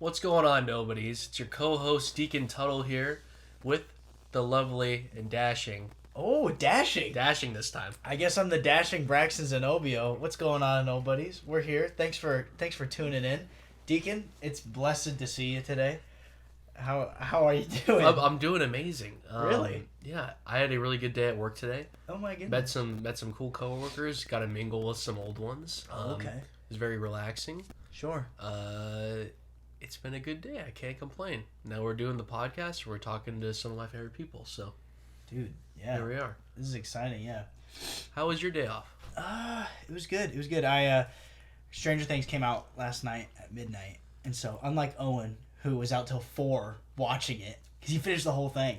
What's going on, nobodies? It's your co-host Deacon Tuttle here with the lovely and dashing. Oh, dashing. Dashing this time. I guess I'm the dashing Braxton Zenobio. What's going on, nobodies? We're here. Thanks for tuning in. Deacon, it's blessed to see you today. How are you doing? I'm doing amazing. Really? Yeah, I had a really good day at work today. Oh my goodness. Met some cool coworkers. Got to mingle with some old ones. Okay. It was very relaxing. Sure. It's been a good day. I can't complain. Now we're doing the podcast. We're talking to some of my favorite people. So, dude, yeah. Here we are. This is exciting. Yeah. How was your day off? It was good. It was good. Stranger Things came out last night at midnight, and so unlike Owen, who was out till 4 watching it, because he finished the whole thing.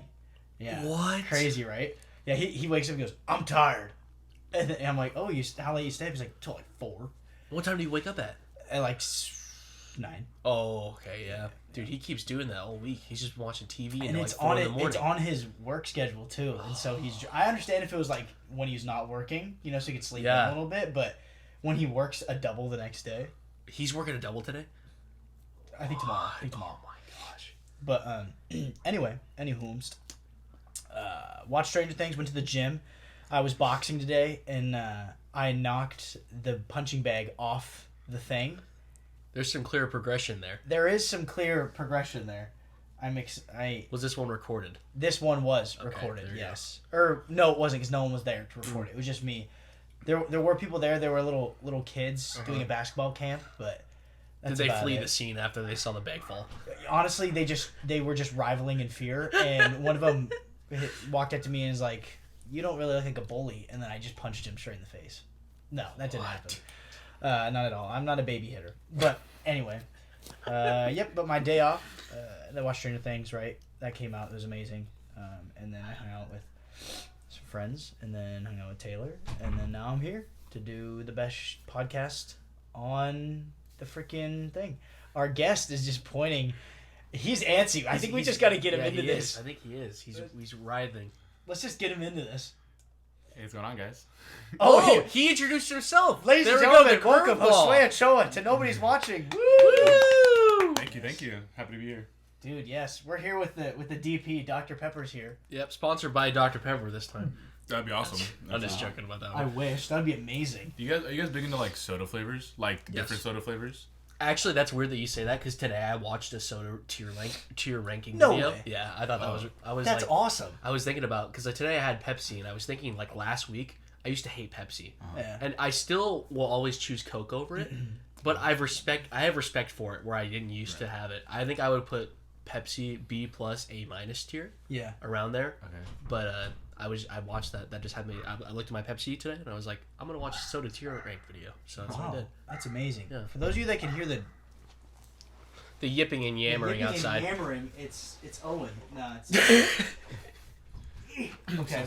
Yeah. What? Crazy, right? Yeah. He wakes up and goes, "I'm tired," and I'm like, "Oh, how late you stay up?" He's like, "Till like 4." What time do you wake up at? At like 9. Oh, okay, yeah. Dude, he keeps doing that all week. He's just watching TV and until it's like 4 on in the morning. It's on his work schedule too, and so I understand if it was like when he's not working, so he could sleep in a little bit, but when he works a double the next day. He's working a double today? I think tomorrow. Oh my gosh. But anyway, watched Stranger Things, went to the gym. I was boxing today, and I knocked the punching bag off the thing. There's some clear progression there. There is some clear progression there. Was this one recorded? This one was recorded, yes. Go. Or no, it wasn't, because no one was there to record it. It was just me. There were people there. There were little kids doing a basketball camp, but did they flee the scene after they saw the bag fall? Honestly, they were just rivaling in fear, and one of them walked up to me and was like, "You don't really look like a bully," and then I just punched him straight in the face. No, that didn't happen. Not at all. I'm not a baby hitter. But anyway, but my day off, I watched Stranger Things, right? That came out. It was amazing. And then I hung out with some friends, and then hung out with Taylor, and then now I'm here to do the best podcast on the freaking thing. Our guest is just pointing. He's antsy. I think we just got to get him into this. I think he is. He's writhing. Let's just get him into this. Hey, what's going on, guys? Oh, he introduced himself. Ladies and gentlemen, welcome Josue Ochoa to Nobody's Watching. Woo! Thank you. Happy to be here. Dude, yes, we're here with the DP. Dr. Pepper's here. Yep, sponsored by Dr. Pepper this time. That'd be awesome. I'm just joking about that one. I wish. That'd be amazing. Are you guys big into like soda flavors? Like different soda flavors? Actually, that's weird that you say that, because today I watched a soda tier ranking No video. way. Yeah, I thought that was That's awesome. I was thinking about, because today I had Pepsi, and I was thinking like last week I used to hate Pepsi, Yeah. and I still will always choose Coke over it. But I have respect for it where I didn't used to have it. I think I would put Pepsi B plus A minus tier. Yeah. Around there. Okay. But I watched that. That just had me. I looked at my Pepsi today, and I was like, I'm gonna watch a soda tier rank video. So that's what I did. That's amazing. Yeah. For those of you that can hear the yipping and yammering outside. And yammering, it's Owen. No, it's okay.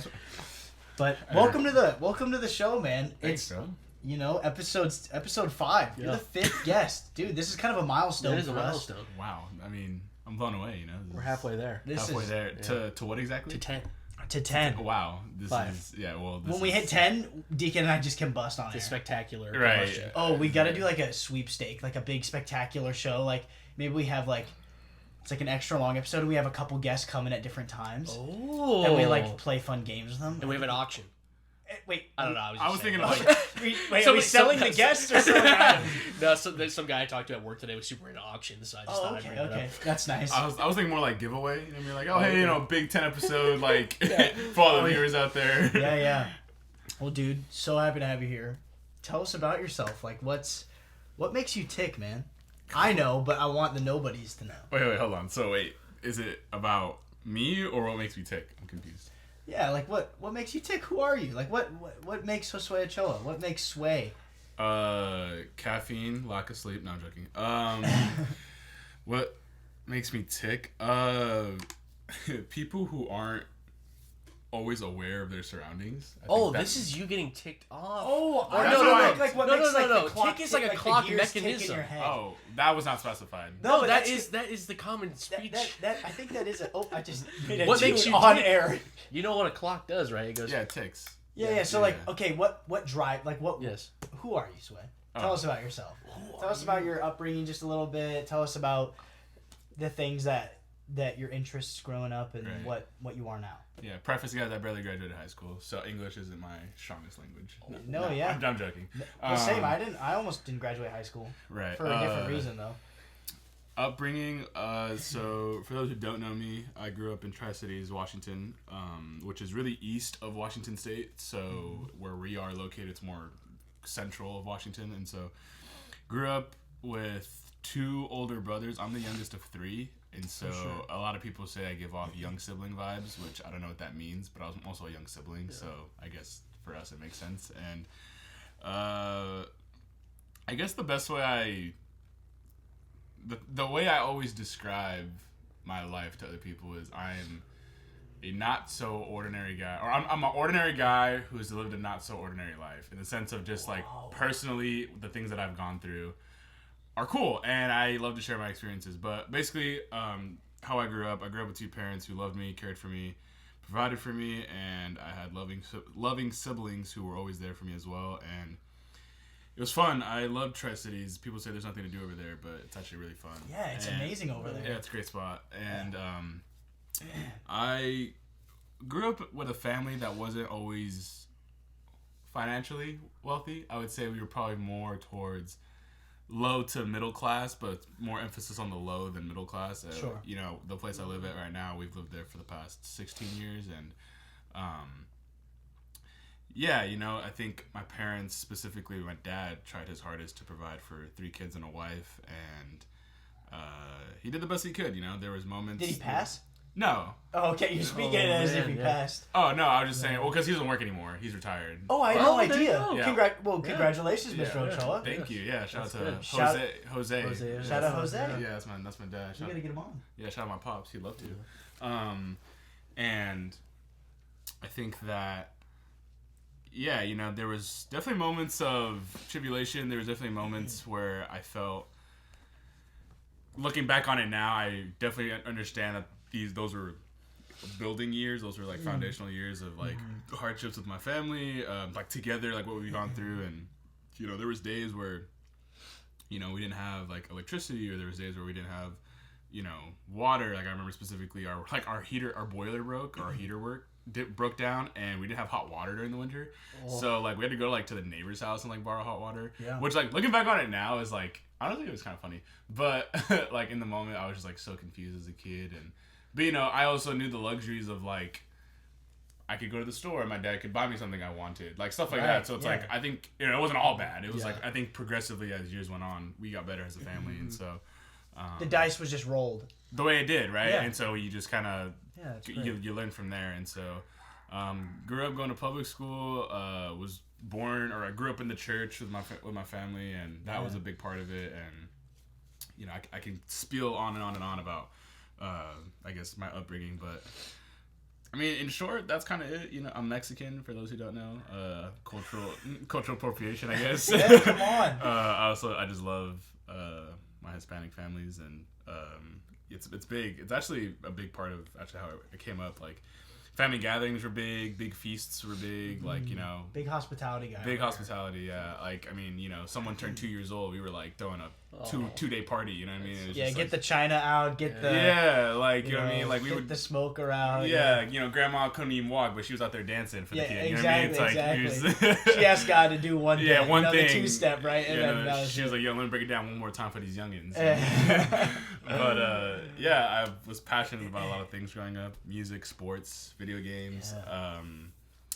But welcome to the show, man. Thanks, it's bro. episode 5. Yeah. You're the 5th guest, dude. This is kind of a milestone. It is a for us. milestone. Wow. I mean, I'm blown away. We're halfway there. Halfway there. To what exactly? To 10. To 10. Wow. This 5. is When we hit 10, Deacon and I just combust on The air. spectacular. Right. combustion. Oh, we got to do like a sweepstake, like a big spectacular show. Like maybe we have it's like an extra long episode. And we have a couple guests coming at different times. Oh. And we like play fun games with them. And we have an auction. Wait, I don't know. I was thinking Wait, So are we selling the guests or something? No, there's some guy I talked to at work today was super into auctions, so I just thought I'd bring it okay. up. That's nice. I was thinking more like giveaway. And you're like, oh hey, big 10 episode like for all the viewers out there. Yeah. Well, dude, so happy to have you here. Tell us about yourself. Like, what makes you tick, man? I know, but I want the nobodies to know. Wait, hold on. So is it about me or what makes me tick? I'm confused. Yeah, like what makes you tick? Who are you? Like what makes Josue Ochoa? What makes Sway? Caffeine, lack of sleep. No, I'm joking. What makes me tick? People who aren't always aware of their surroundings. This is you getting ticked off. Oh, no. like what No, makes no, no. the clock Tick is like a the clock gears tick in mechanism. your head. Oh, that was not specified. No, that is the common speech. That I think that is a. Oh, I just made a What tune makes you on tick? air. You know what a clock does, right? It goes. Yeah, it ticks. Yeah. So okay, what drive? Like what? Yes. Who are you, Sway? Tell us about yourself. Tell us about your upbringing just a little bit. Tell us about the things that your interests growing up and Right. what you are now. Yeah, preface, guys, I barely graduated high school, so English isn't my strongest language. No, yeah. I'm joking. Well, same. I almost didn't graduate high school. Right. For a different reason, though. Upbringing, so for those who don't know me, I grew up in Tri-Cities, Washington, which is really east of Washington State, so where we are located, it's more central of Washington, and so grew up with 2 older brothers. I'm the youngest of 3, and so a lot of people say I give off young sibling vibes, which I don't know what that means, but I was also a young sibling, so I guess for us it makes sense. And I guess the best way the way I always describe my life to other people is I'm a not so ordinary guy, or I'm an ordinary guy who's lived a not so ordinary life, in the sense of just like personally the things that I've gone through are cool, and I love to share my experiences. But basically, how I grew up with 2 parents who loved me, cared for me, provided for me, and I had loving siblings who were always there for me as well. And it was fun. I love Tri-Cities. People say there's nothing to do over there, but it's actually really fun. Yeah, it's amazing over there. Yeah, it's a great spot. And I grew up with a family that wasn't always financially wealthy. I would say we were probably more towards low to middle class, but more emphasis on the low than middle class. Sure. You know, the place I live at right now, we've lived there for the past 16 years, and yeah, you know, I think my parents, specifically my dad, tried his hardest to provide for 3 kids and a wife, and he did the best he could. You know, there was moments. Did he pass? No. Oh, okay. You're speaking as if he passed. Oh no, I was just saying. Well, because he doesn't work anymore. He's retired. Oh, I had no there you idea. go. Yeah. Congratulations, Mr. Ochoa. Thank you. Yeah, shout out to good. Jose. Jose. Shout out Jose. Yeah, that's my dad. You gotta get him on. Yeah, shout out my pops. He'd love to. And I think that, yeah, you know, there was definitely moments of tribulation. There was definitely moments where I felt, looking back on it now, I definitely understand that those were building years. Those were like foundational years of like hardships with my family, like together, like what we've gone through. And, you know, there was days where, you know, we didn't have like electricity, or there was days where we didn't have, you know, water. Like I remember specifically our boiler broke, our heater broke down, and we didn't have hot water during the winter. So like we had to go like to the neighbor's house and like borrow hot water. Yeah. Which, like, looking back on it now is like, honestly, it was kind of funny, but like in the moment I was just like so confused as a kid. But you know, I also knew the luxuries of like, I could go to the store and my dad could buy me something I wanted, like stuff like that. So it's like, I think, you know, it wasn't all bad. It was like, I think progressively as years went on, we got better as a family. And so The dice was just rolled. the way it did, right? Yeah. And so you just kind of, Yeah, that's great. you learn from there. And so grew up going to public school, was born, or I grew up in the church with my family, and that was a big part of it. And you know, I can spiel on and on and on about I guess my upbringing, but I mean, in short, that's kind of it. You know, I'm Mexican, for those who don't know. Cultural appropriation, I guess. Yeah, come on. I just love my Hispanic families, and it's big. It's actually a big part of how it came up. Like, family gatherings were big feasts were big, like, you know. Big hospitality guy. Big hospitality, yeah. Like, I mean, you know, someone turned 2 years old, we were like throwing a two-day party, you know what I mean? It was Yeah, just get like, the china out, get the... yeah, like, you know what I mean? Like, we get would... the smoker out. Yeah, you know, grandma couldn't even walk, but she was out there dancing for the kid. You know what I mean? It's exactly. She asked God to do one thing. Yeah, one thing. The two-step, right? And then that was she was like, yo, let me break it down one more time for these youngins. Yeah. But, yeah, I was passionate about a lot of things growing up. Music, sports, video games. Yeah.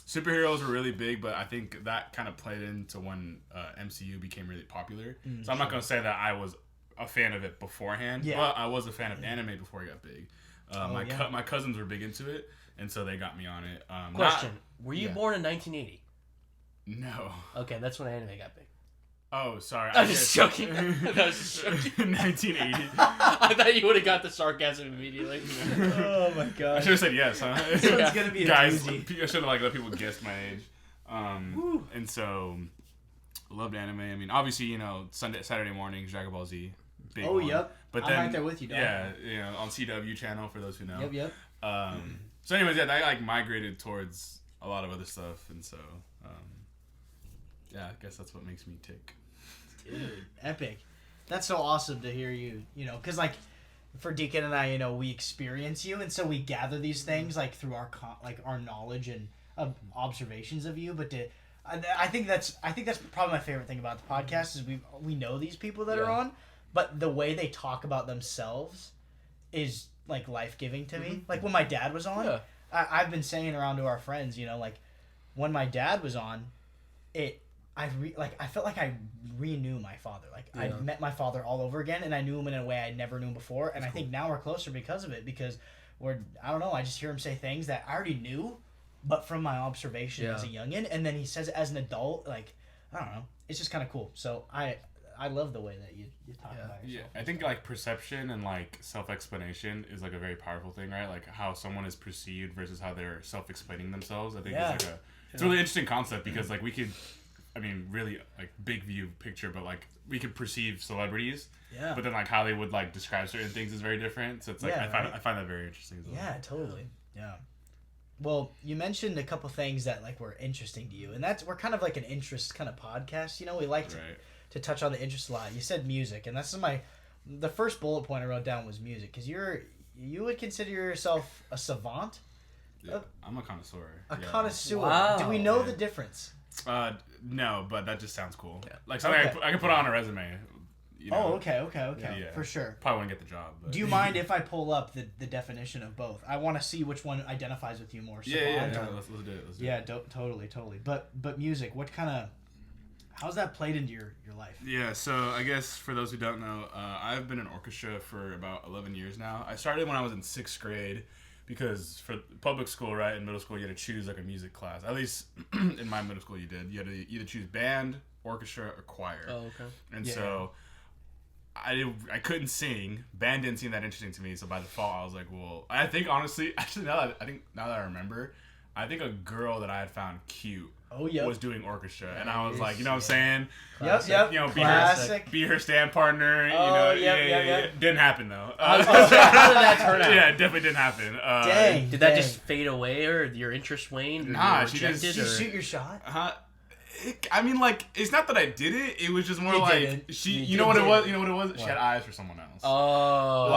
Superheroes were really big, but I think that kind of played into when MCU became really popular. So I'm not going to say that I was a fan of it beforehand, but I was a fan of anime before it got big. My cousins were big into it, and so they got me on it. Question: were you born in 1980? No. Okay, that's when anime got big. Oh, sorry. I was just joking. I was just joking. 1980. I thought you would have got the sarcasm immediately. Oh my I god. should have said yes, huh? This one's gonna be a Guys, doozy. I should have like let people guess my age. And so, loved anime. I mean, obviously, you know, Saturday mornings, Dragon Ball Z. Big one. Yep. But I'm then, right there with you, dog. Yeah, you know, on CW channel for those who know. Yep. So, anyways, yeah, I like migrated towards a lot of other stuff, and so, yeah, I guess that's what makes me tick. Dude, epic. That's so awesome to hear you, you know, because, like, for Deacon and I, we experience you, and so we gather these things like through our knowledge and observations of you. But I think that's probably my favorite thing about the podcast is we know these people that are on, but the way they talk about themselves is like life-giving to me. Like when my dad was on, I've been saying around to our friends, like when my dad was on, I felt like I renew my father. Like I met my father all over again, and I knew him in a way I never knew him before. And I think now we're closer because of it. Because I don't know, I just hear him say things that I already knew, but from my observation as a youngin, and then he says it as an adult. Like I don't know, it's just kind of cool. So I love the way that you talk about yourself. Yeah, I think like perception and like self-explanation is like a very powerful thing, right? Like how someone is perceived versus how they're self-explaining themselves. I think it's a really interesting concept because like we could. I mean, really, like, big view picture, but, like, we could perceive celebrities. Yeah. But then, like, how they would, like, describe certain things is very different. So it's, like, I find that very interesting as well. Yeah, totally. Yeah. Well, you mentioned a couple things that, like, were interesting to you. And we're kind of like an interest kind of podcast. We like to touch on the interest a lot. You said music. And that's the first bullet point I wrote down was music. Because you would consider yourself a savant? Yeah, I'm a connoisseur. A connoisseur. Wow. Do we know the difference? No, but that just sounds cool. Yeah. Like something I could put on a resume. Oh, okay. Yeah. For sure. Probably wouldn't get the job. But. Do you mind if I pull up the definition of both? I want to see which one identifies with you more. Yeah. Let's do it. Totally. But music, how's that played into your life? Yeah, so I guess for those who don't know, I've been in orchestra for about 11 years now. I started when I was in 6th grade. Because for public school, right, in middle school, you had to choose, like, a music class. At least in my middle school, you did. You had to either choose band, orchestra, or choir. Oh, okay. And so I couldn't sing. Band didn't seem that interesting to me, so by default, I was like, well... I think, honestly, now that I remember, I think a girl that I had found cute was doing orchestra. And I was like, you know what I'm saying? Classic. Yep. Classic. Be her stand partner. Didn't happen, though. How did that turn out? Yeah, it definitely didn't happen. Did that just fade away, or your interest waned? Nah, did you shoot your shot? I mean, like, it's not that I did it. It was just more like you know what it was? She had eyes for someone else. Oh.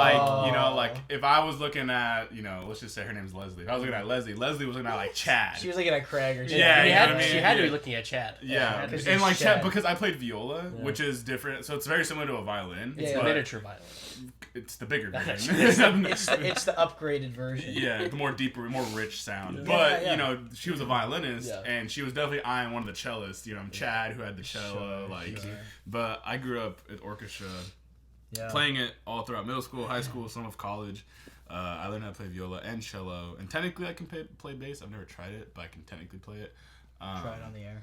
Like, if I was looking at, let's just say her name's Leslie. If I was looking at Leslie was looking at, like, Chad. She was looking at Craig or something. Yeah, she had to be looking at Chad. Yeah. And, like, Chad, because I played viola, which is different. So it's very similar to a violin. It's a miniature violin. It's the bigger version. it's the upgraded version. Yeah, the more deeper, more rich sound. But, she was a violinist, and she was definitely eyeing one of the cellists. Chad, who had the cello. But I grew up at orchestra, playing it all throughout middle school, high school, some of college. I learned how to play viola and cello. And technically, I can play bass. I've never tried it, but I can technically play it. Try it on the air.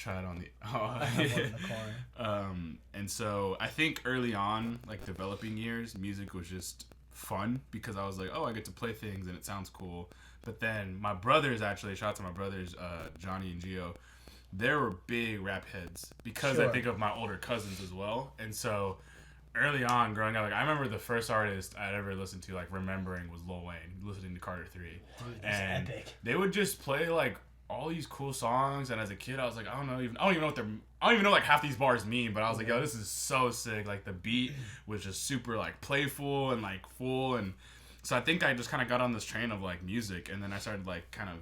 In the corner. And so I think early on, like developing years, music was just fun because I was like, I get to play things and it sounds cool. But then my brothers, actually, shout out to my brothers, Johnny and Gio, they were big rap heads because I think of my older cousins as well. And so early on growing up, like I remember the first artist I'd ever listened to, like remembering, was Lil Wayne, listening to Carter 3. Dude, that's epic. They would just play like all these cool songs, and as a kid I was like, I don't even know like half these bars mean, but I was like, yo, this is so sick. Like the beat was just super like playful and like full, and so I think I just kind of got on this train of like music, and then I started like kind of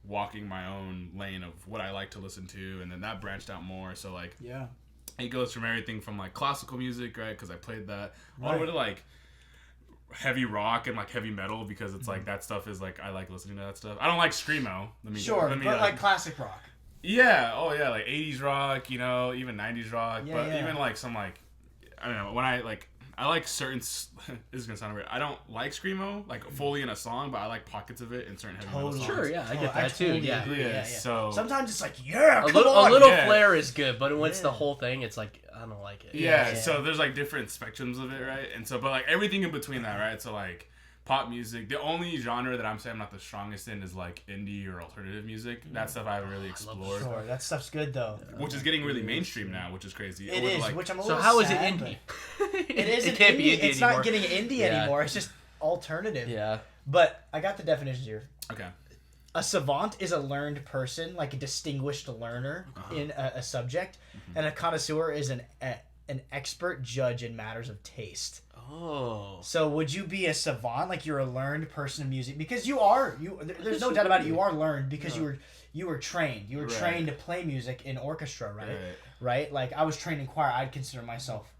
walking my own lane of what I like to listen to, and then that branched out more. So like it goes from everything from like classical music, right, because I played that, all the way to like heavy rock and like heavy metal, because it's like that stuff is like I like listening to that stuff. I don't like screamo. But like classic rock. Yeah, like 80s rock, even 90s rock, even like some like I don't know, when I like certain this is gonna sound weird. I don't like screamo like fully in a song, but I like pockets of it in certain heavy metal songs. Sure, yeah, I get that too. Yeah. So sometimes it's like a little flair is good, but when it's the whole thing, it's like I don't like it. Yeah, so there's like different spectrums of it, right? And so, but like everything in between that, right? So like pop music. The only genre that I'm saying I'm not the strongest in is like indie or alternative music. That stuff I haven't really explored. Sure, that stuff's good though. Which is getting really mainstream now, which is crazy. It is, like, which I'm a so little how is sad, it indie? It can't be indie It's anymore. not getting indie anymore. It's just alternative. Yeah. But I got the definitions here. Okay. A savant is a learned person, like a distinguished learner in a subject, and a connoisseur is an an expert judge in matters of taste. Oh. So would you be a savant, like you're a learned person of music? Because you are. There's no doubt about it. You are learned because you were trained. You were trained to play music in orchestra, right? Right? Like I was trained in choir. I'd consider myself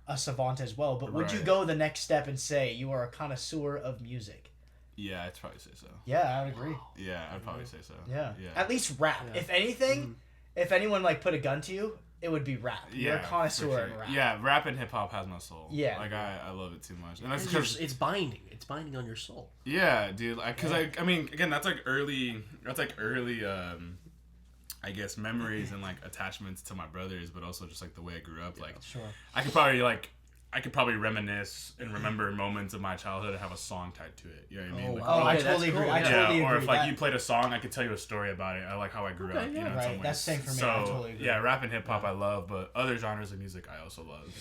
a savant as well. But would you go the next step and say you are a connoisseur of music? Yeah, I'd probably say so. Yeah, I would agree. Yeah, I'd probably say so. Yeah. At least rap. Yeah. If anything, if anyone like put a gun to you, it would be rap. You're a connoisseur in rap. Yeah, rap and hip hop has my soul. Yeah. Like I love it too much. And that's because it's binding. It's binding on your soul. Yeah, dude. Because I mean, again, that's like early. I guess memories and like attachments to my brothers, but also just like the way I grew up. Like, sure. I could probably reminisce and remember moments of my childhood and have a song tied to it. You know what I mean? I totally agree. I totally agree. Or if like you played a song, I could tell you a story about it. I like how I grew up. You know, right. That's the same for me. So, I totally agree. Yeah, rap and hip hop I love, but other genres of music I also love.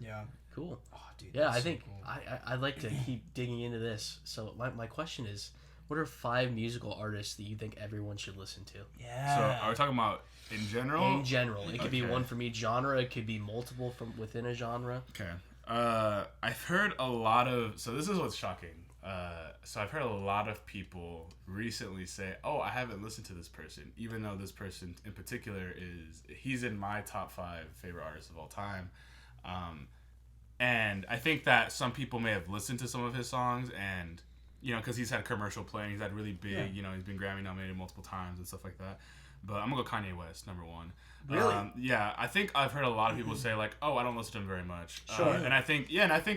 Yeah. Cool. Oh, dude. Yeah, I think cool. I'd like to keep digging into this. So my question is, what are 5 musical artists that you think everyone should listen to? Yeah. So are we talking about in general? In general. It could be one from each genre. It could be multiple from within a genre. Okay. I've heard a lot of... So this is what's shocking. So I've heard a lot of people recently say, oh, I haven't listened to this person, even though this person in particular he's in my top 5 favorite artists of all time. And I think that some people may have listened to some of his songs and... You know, because he's had commercial play, and he's had really big, you know, he's been Grammy nominated multiple times and stuff like that. But I'm going to go Kanye West, number 1. Really? Yeah, I think I've heard a lot of people say, like, oh, I don't listen to him very much. Sure. And I think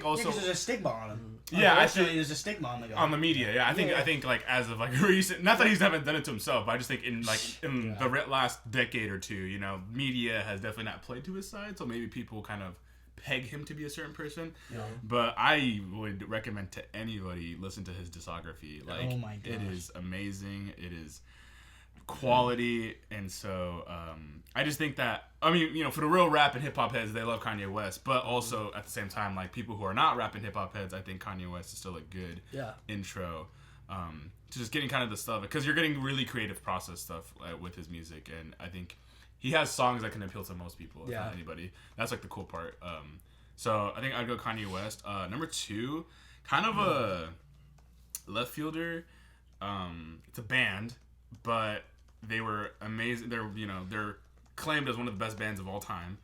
also... because there's a stigma on him. Yeah, I think... There's a stigma on the guy. On the media, yeah. I think, like, as of, like, recent... Not that he's haven't done it to himself, but I just think in the last decade or two, you know, media has definitely not played to his side, so maybe people kind of peg him to be a certain person. Yeah. But I would recommend to anybody listen to his discography. Like, oh my gosh. It is amazing. It is quality. And so I just think that, I mean, you know, for the real rap and hip hop heads, they love Kanye West, but also at the same time, like, people who are not rap and hip hop heads, I think Kanye West is still a good intro to just getting kind of the stuff, because you're getting really creative process stuff with his music. And I think he has songs that can appeal to most people, if not anybody. That's like the cool part. So I think I'd go Kanye West. Number 2, kind of a left fielder. It's a band, but they were amazing. They're claimed as one of the best bands of all time,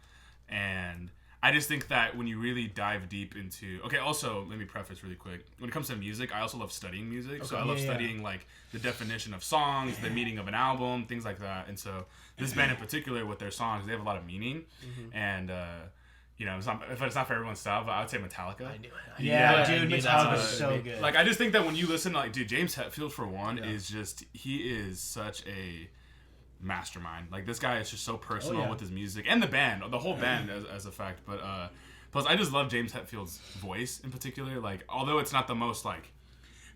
and I just think that when you really dive deep into... Okay, also, let me preface really quick. When it comes to music, I also love studying music. Okay. So I love studying, like, the definition of songs, the meaning of an album, things like that. And so this band in particular, with their songs, they have a lot of meaning. Mm-hmm. And, you know, if it's not for everyone's style, but I would say Metallica. I knew it. Yeah, dude, Metallica's so good. Like, I just think that when you listen to, like, dude, James Hetfield, for one, is just... He is such a... mastermind. Like, this guy is just so personal with his music and the band, the whole band as a fact. But plus I just love James Hetfield's voice in particular. Like, although it's not the most like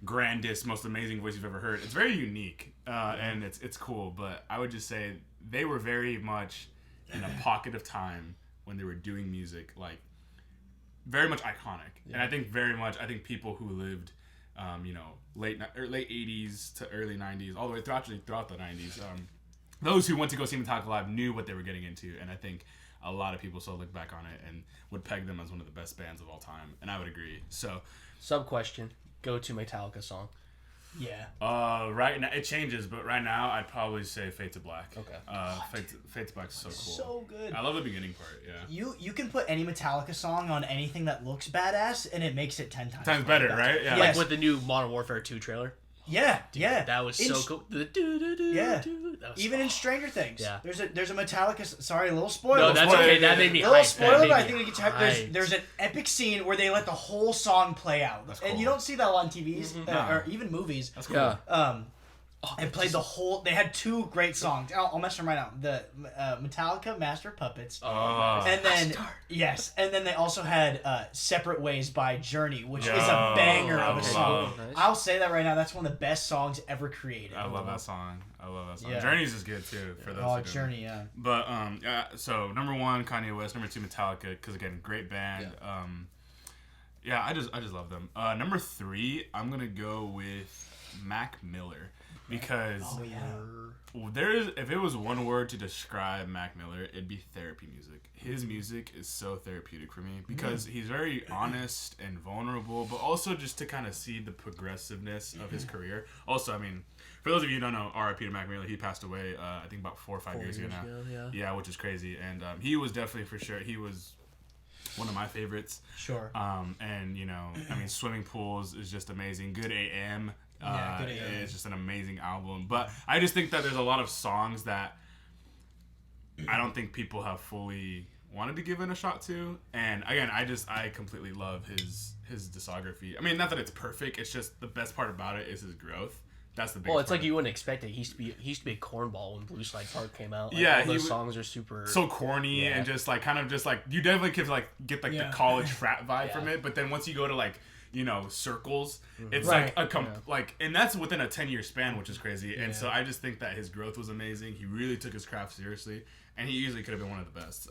grandest, most amazing voice you've ever heard, it's very unique and it's cool. But I would just say they were very much in a pocket of time when they were doing music, like very much iconic. And I think people who lived you know, late 80s to early 90s, all the way throughout the 90s, those who went to go see Metallica live knew what they were getting into, and I think a lot of people still look back on it and would peg them as one of the best bands of all time, and I would agree. So, sub-question, go to Metallica song. Yeah. Right now, it changes, but right now, I'd probably say Fade to Black. Okay. Fade to Black is so cool. So good. I love the beginning part, yeah. You can put any Metallica song on anything that looks badass, and it makes it 10 times better, right? Yeah. Like with the new Modern Warfare 2 trailer. Yeah, dude, that was so cool. Even in Stranger Things. Yeah. There's a Metallica. Sorry, a little spoiler. No, that's okay. That made me hyped. Little spoiler, but I think we can check. There's an epic scene where they let the whole song play out, and you don't see that a lot on TVs or even movies. That's cool. Yeah. And played the whole... They had 2 great songs. I'll mess them right now. The Metallica Master Puppets. And then... Yes. And then they also had Separate Ways by Journey, which is a banger of a song. Nice. I'll say that right now. That's one of the best songs ever created. I love that song. Yeah. Journey's is good, too. For those Journey, yeah. But, so, number 1, Kanye West. Number 2, Metallica. Because, again, great band. Yeah, I just love them. Number 3, I'm gonna go with Mac Miller because if it was one word to describe Mac Miller, it'd be therapy music. His music is so therapeutic for me because he's very honest and vulnerable, but also just to kind of see the progressiveness of his career. Also, I mean, for those of you who don't know, R.I.P. to Mac Miller, he passed away, I think about 4 or 5 years ago now. Yeah, which is crazy. And he was definitely, for sure, he was one of my favorites. Sure. And, you know, I mean, Swimming Pools is just amazing. Good AM. Good AM. It's just an amazing album. But I just think that there's a lot of songs that I don't think people have fully wanted to give it a shot to. And again, I completely love his discography. I mean, not that it's perfect. It's just the best part about it is his growth. That's the biggest Well, it's part. like you wouldn't expect it. He used to be a cornball when Blue Slide Park came out. Like, yeah, all those songs are super so corny and just like kind of just like you definitely could like get like the college frat vibe from it. But then once you go to like, you know, circles, it's like like, and that's within a 10-year span, which is crazy. And so I just think that his growth was amazing. He really took his craft seriously, and he easily could have been one of the best.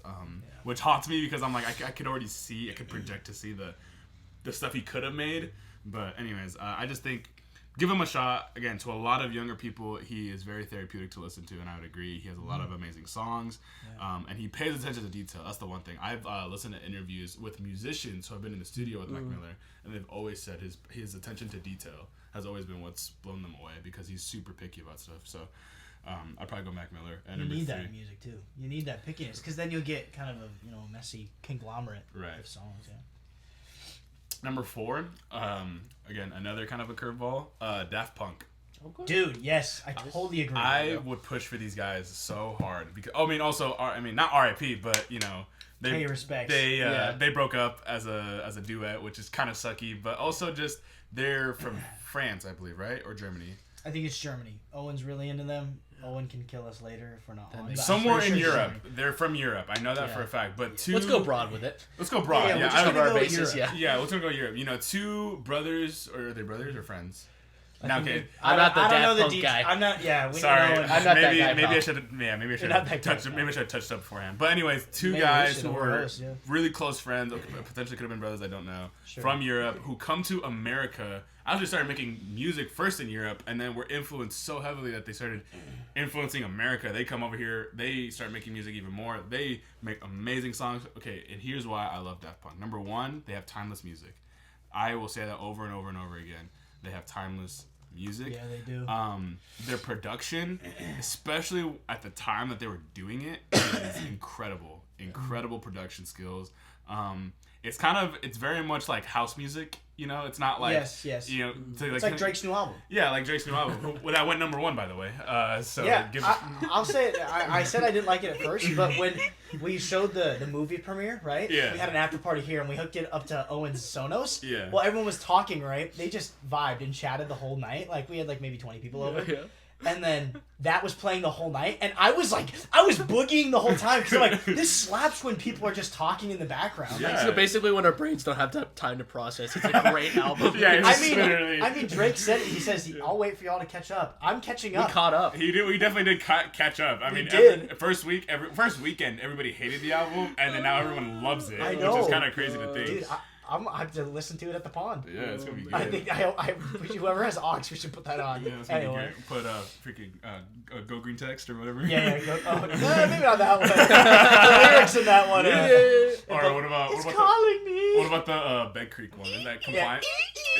Which haunts me because I'm like I could already see, I could project to see the stuff he could have made. But anyways, I just think. Give him a shot. Again, to a lot of younger people, he is very therapeutic to listen to, and I would agree. He has a lot of amazing songs, and he pays attention to detail. That's the one thing. I've listened to interviews with musicians who have been in the studio with Mac Miller, and they've always said his attention to detail has always been what's blown them away because he's super picky about stuff. So I'd probably go Mac Miller. And you need 3. that in music, too. You need that pickiness, because then you'll get kind of a messy conglomerate of songs, Number 4, again, another kind of a curveball, Daft Punk. Dude, yes, I totally agree. I would push for these guys so hard because not R.I.P. but you know pay respect. They broke up as a duet, which is kind of sucky, but also just they're from France, I believe, right, or Germany? I think it's Germany. Owen's really into them. Owen can kill us later if we're not on. Somewhere in Europe. They're from Europe. I know that for a fact. But let's go broad with it. Let's go broad. Yeah, I don't know our basis. Yeah, let's go Europe. You know, 2 brothers, or are they brothers or friends? No, okay. I'm not the Daft Punk guy. I'm not. Yeah, we sorry. Know I'm not that guy. Maybe I should. Yeah, maybe I should have touched. Maybe I should have touched up beforehand. But anyways, 2 guys who were really close friends, potentially could have been brothers. I don't know. From Europe, who come to America. Actually started making music first in Europe, and then were influenced so heavily that they started influencing America. They come over here. They start making music even more. They make amazing songs. Okay, and here's why I love Daft Punk. Number 1, they have timeless music. I will say that over and over and over again. They have timeless music. Yeah, they do. Their production, especially at the time that they were doing it, is incredible. Incredible production skills. It's very much like house music. You know, it's not like yes. You know, it's like Drake's new album. Yeah, like Drake's new album. Well, that went number 1, by the way. I'll say it. I said I didn't like it at first, but when we showed the movie premiere, right? Yeah. We had an after party here, and we hooked it up to Owen's Sonos. Yeah. Well, everyone was talking, right? They just vibed and chatted the whole night. Like we had like maybe 20 people over. Yeah. And then that was playing the whole night, and I was boogieing the whole time because I'm like, this slaps when people are just talking in the background. Yeah. Like, So basically, when our brains don't have time to process, it's a great album. Yeah, I mean, Drake said it. He says, "I'll wait for y'all to catch up." I'm catching up. We caught up. We definitely did catch up. I mean, first weekend, everybody hated the album, and then now everyone loves it, I know. which is kind of crazy to think. Dude, I have to listen to it at the pond. Yeah, it's gonna be good. I think whoever has aux, we should put that on. Yeah, it's gonna be great. Put freaking Go Green Text or whatever. Yeah. No, maybe not that one. The lyrics in that one. Or what about calling me? What about the Bed Creek one? Is that compliant?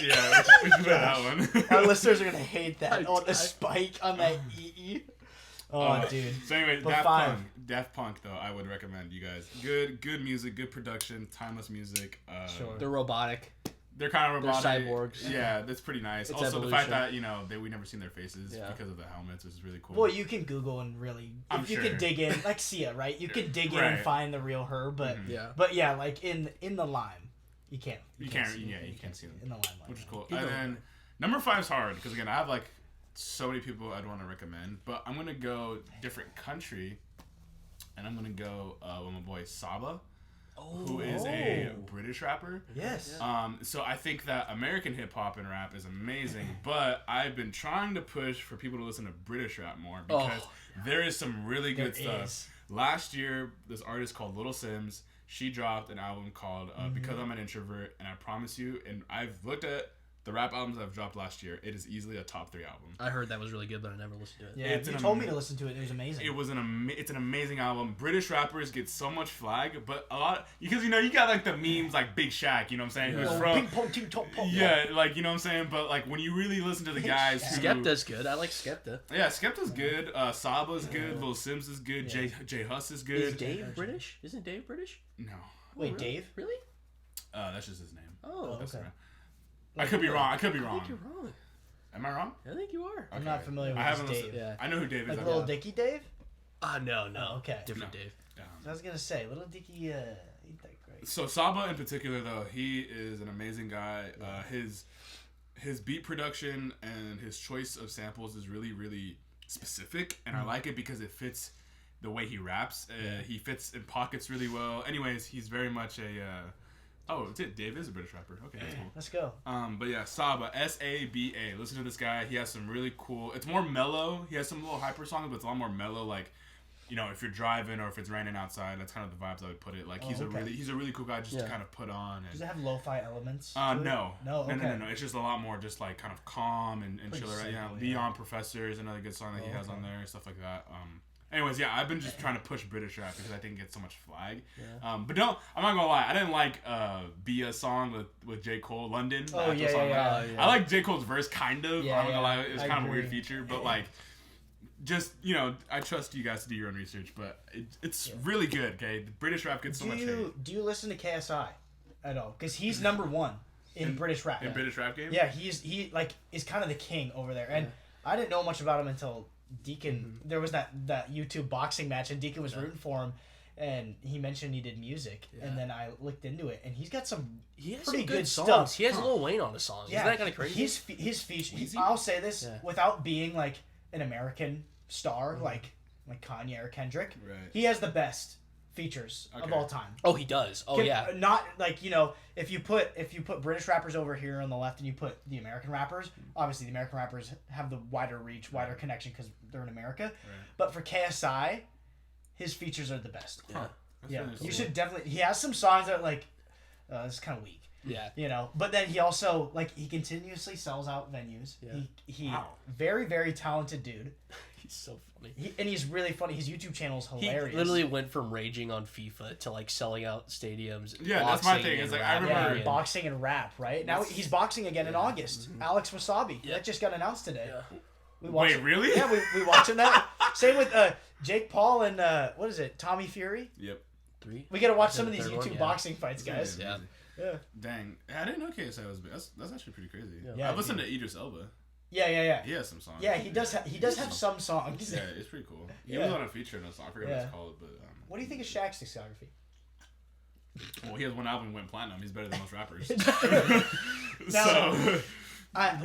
Yeah, we should put that one. Our listeners are gonna hate that. Oh, the spike on that ee. Oh, dude. So anyway, Daft Punk though, I would recommend you guys. Good music, good production, timeless music. Sure. They're robotic. They're kind of robotic. They're cyborgs. Yeah, that's pretty nice. It's also, evolution. the fact that we never seen their faces because of the helmets, which is really cool. Well, you can Google and really, you can dig in, like Sia, right? You could dig in and find the real her, but like in the lime, you can't. You can't see them in the limelight, which is cool. And then number 5 is hard because again, I have like so many people I'd want to recommend, but I'm gonna go different country, and I'm gonna go with my boy Saba. Who is a British rapper. Yes. So I think that American hip-hop and rap is amazing, but I've been trying to push for people to listen to British rap more because there is some really good stuff. Last year, this artist called Little Sims She dropped an album called Because I'm an Introvert, and I promise you, and I've looked at the rap albums I've dropped last year, it is easily a top 3 album. I heard that was really good, but I never listened to it. Yeah, you told me to listen to it. It was amazing. It's an amazing album. British rappers get so much flag, but a lot because you got like the memes like Big Shaq, you know what I'm saying? Yeah. Who's from Ping pong, ting, top, pop. yeah, like you know what I'm saying. But like when you really listen to the guys, Skepta's good. I like Skepta. Yeah, Skepta's good. Saba's good. Lil Sims is good. Yeah. Jay Huss is good. Is Dave British? Isn't Dave British? No. Wait, really? Dave? Really? That's just his name. Oh, okay. I could be wrong. I think you're wrong. Am I wrong? I think you are. I'm not familiar with I haven't this listened. Dave. Yeah. I know who Dave is. Like Little Dicky Dave? No. Oh, okay. Different No. Dave. I was gonna say Little Dicky. Ain't that great? So Saba in particular, though, he is an amazing guy. His beat production and his choice of samples is really, really specific, and I like it because it fits the way he raps. He fits in pockets really well. Anyways, he's very much a. Dave is a British rapper. Okay, that's cool. Let's go. But yeah, Saba, Saba. Listen to this guy. He has some really cool. It's more mellow. He has some little hyper songs, but it's a lot more mellow. Like, if you're driving or if it's raining outside, that's kind of the vibes I would put it. Like, he's a really cool guy just to kind of put on. And, Does it have lo-fi elements? no. No. Okay. No. It's just a lot more just like kind of calm and chill. Right? Yeah. simple, Beyond Professor is another good song that he has on there. Stuff like that. Anyways, yeah, I've been just trying to push British rap because I think it gets so much flag. Yeah. I'm not gonna lie, I didn't like Bia's song with J. Cole, London. Oh yeah. I like J. Cole's verse kind of. Yeah, I'm not gonna lie, it's I kind of a agree. weird feature, but like, just I trust you guys to do your own research, but it's really good. Okay, the British rap gets so much hate. Do you listen to KSI at all? Because he's number one in British rap. In British rap game. Yeah, he is kind of the king over there, and I didn't know much about him until Deacon. There was that YouTube boxing match, and Deacon was rooting for him, and he mentioned he did music, and then I looked into it, and he's got some pretty good songs. stuff. He has Lil Wayne on the songs. Yeah, Isn't that kind of crazy? His feature. I'll say this without being like an American star, like Kanye or Kendrick. Right. He has the best features of all time. Oh, he does. Oh, yeah. Not like if you put British rappers over here on the left and you put the American rappers, obviously the American rappers have the wider reach, wider connection because they're in America. Right. But for KSI, his features are the best. Yeah. You should definitely. He has some songs that like, this is kind of weak. Yeah. But then he also he continuously sells out venues. Yeah. He very, very talented dude. He's so funny. He's really funny. His YouTube channel is hilarious. He literally went from raging on FIFA to selling out stadiums. Yeah, that's my thing. It's like I remember boxing and rap. Right now he's boxing again in August. Alex Wasabi. That just got announced today. Yeah. Wait, really? Yeah, we watching that. Same with Jake Paul and what is it? Tommy Fury. Yep. 3. We gotta watch some of these YouTube boxing fights, guys. Yeah. Yeah. Dang, I didn't know KSI was big. That's actually pretty crazy. Yeah, I listened to Idris Elba. Yeah. He has some songs. Yeah, he does. He does have some songs. Yeah, it's pretty cool. He was on a feature in a song. I forget what it's called, but. What do you think of Shaq's discography? Well, he has one album went platinum. He's better than most rappers.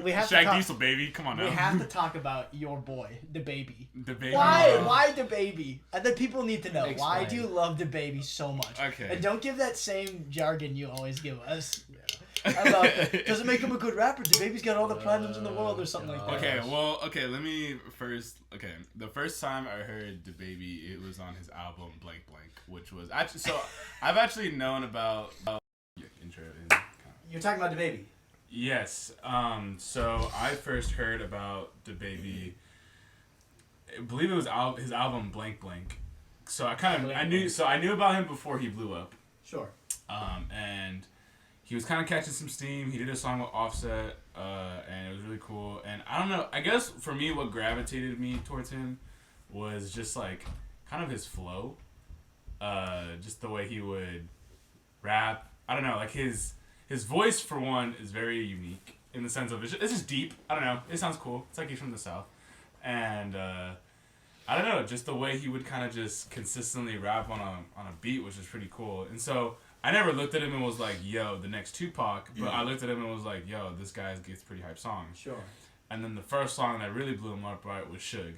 We have Shaq to Diesel, baby. Come on now. We have to talk about your boy, DaBaby. DaBaby. Why DaBaby? And then people need to know, Explain. why do you love DaBaby so much? Okay. And don't give that same jargon you always give us. About, doesn't make him a good rapper. DaBaby's got all the platinums in the world or something like that. Okay, let me first. Okay, the first time I heard DaBaby, it was on his album Blank Blank, which was actually I've actually known about intro. You're talking about DaBaby. Yes. So I first heard about DaBaby. I believe it was his album Blank Blank. So I knew about him before he blew up. Sure. And he was kind of catching some steam. He did a song with Offset, and it was really cool. And I don't know. I guess for me, what gravitated me towards him was just like kind of his flow, just the way he would rap. I don't know, like his voice for one is very unique in the sense of it's just deep. I don't know. It sounds cool. It's like he's from the South, and I don't know. Just the way he would kind of just consistently rap on a beat was just pretty cool. And so I never looked at him and was like, yo, the next Tupac. But I looked at him and was like, yo, this guy gets pretty hype songs. Sure. And then the first song that really blew him up right was Suge.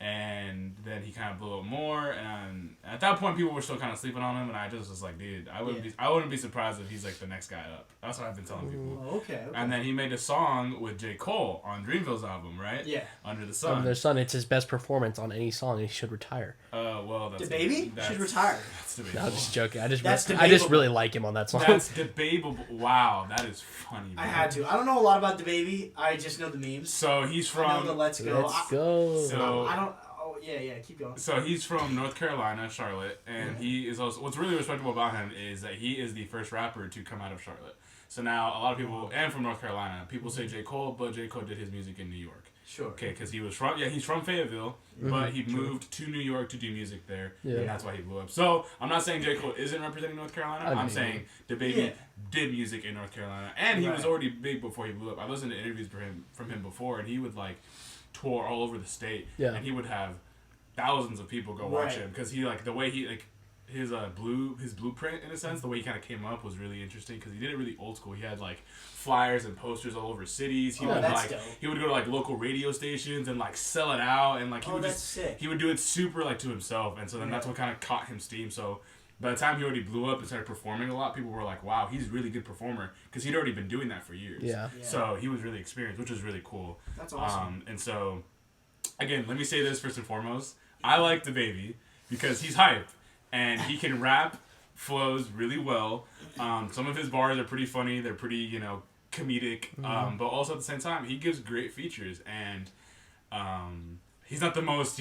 And then he kind of blew up more, and at that point, people were still kind of sleeping on him, and I just was like, dude, I wouldn't be surprised if he's like the next guy up. That's what I've been telling people. Okay. And then he made a song with J. Cole on Dreamville's album, right? Yeah. Under the Sun. Under the Sun, it's his best performance on any song, and he should retire. Well, that's DaBaby should retire. That's debatable. No, I'm just joking. I just debatable. really like him on that song. That's debatable. Wow, that is funny. I Bro. had to. I don't know a lot about DaBaby. I just know the memes. So he's I know from. the Let's Go. Let's go. So I don't. Oh yeah. Keep going. So he's from North Carolina, Charlotte, and he is also. What's really respectable about him is that he is the first rapper to come out of Charlotte. So now a lot of people, and from North Carolina, people say J. Cole, but J. Cole did his music in New York. Sure. Okay, because he's from Fayetteville, but he moved to New York to do music there, and that's why he blew up. So I'm not saying J. Cole isn't representing North Carolina. I'm saying DaBaby did music in North Carolina, and he was already big before he blew up. I listened to interviews from him before, and he would like tour all over the state, and he would have thousands of people go watch him because he like the way he like his blueprint in a sense, the way he kind of came up was really interesting because he did it really old school. He had like flyers and posters all over cities. He would like dope. He would go to like local radio stations and like sell it out, and like he would he would do it super like to himself, and so then that's what kind of caught him steam. So by the time he already blew up and started performing a lot, people were like, wow, he's a really good performer because he'd already been doing that for years. So he was really experienced, which was really cool. That's awesome. And so again, let me say this first and foremost. I like DaBaby because he's hype. And he can rap, flows really well. Some of his bars are pretty funny. They're pretty, comedic. But also at the same time, he gives great features. And he's not the most,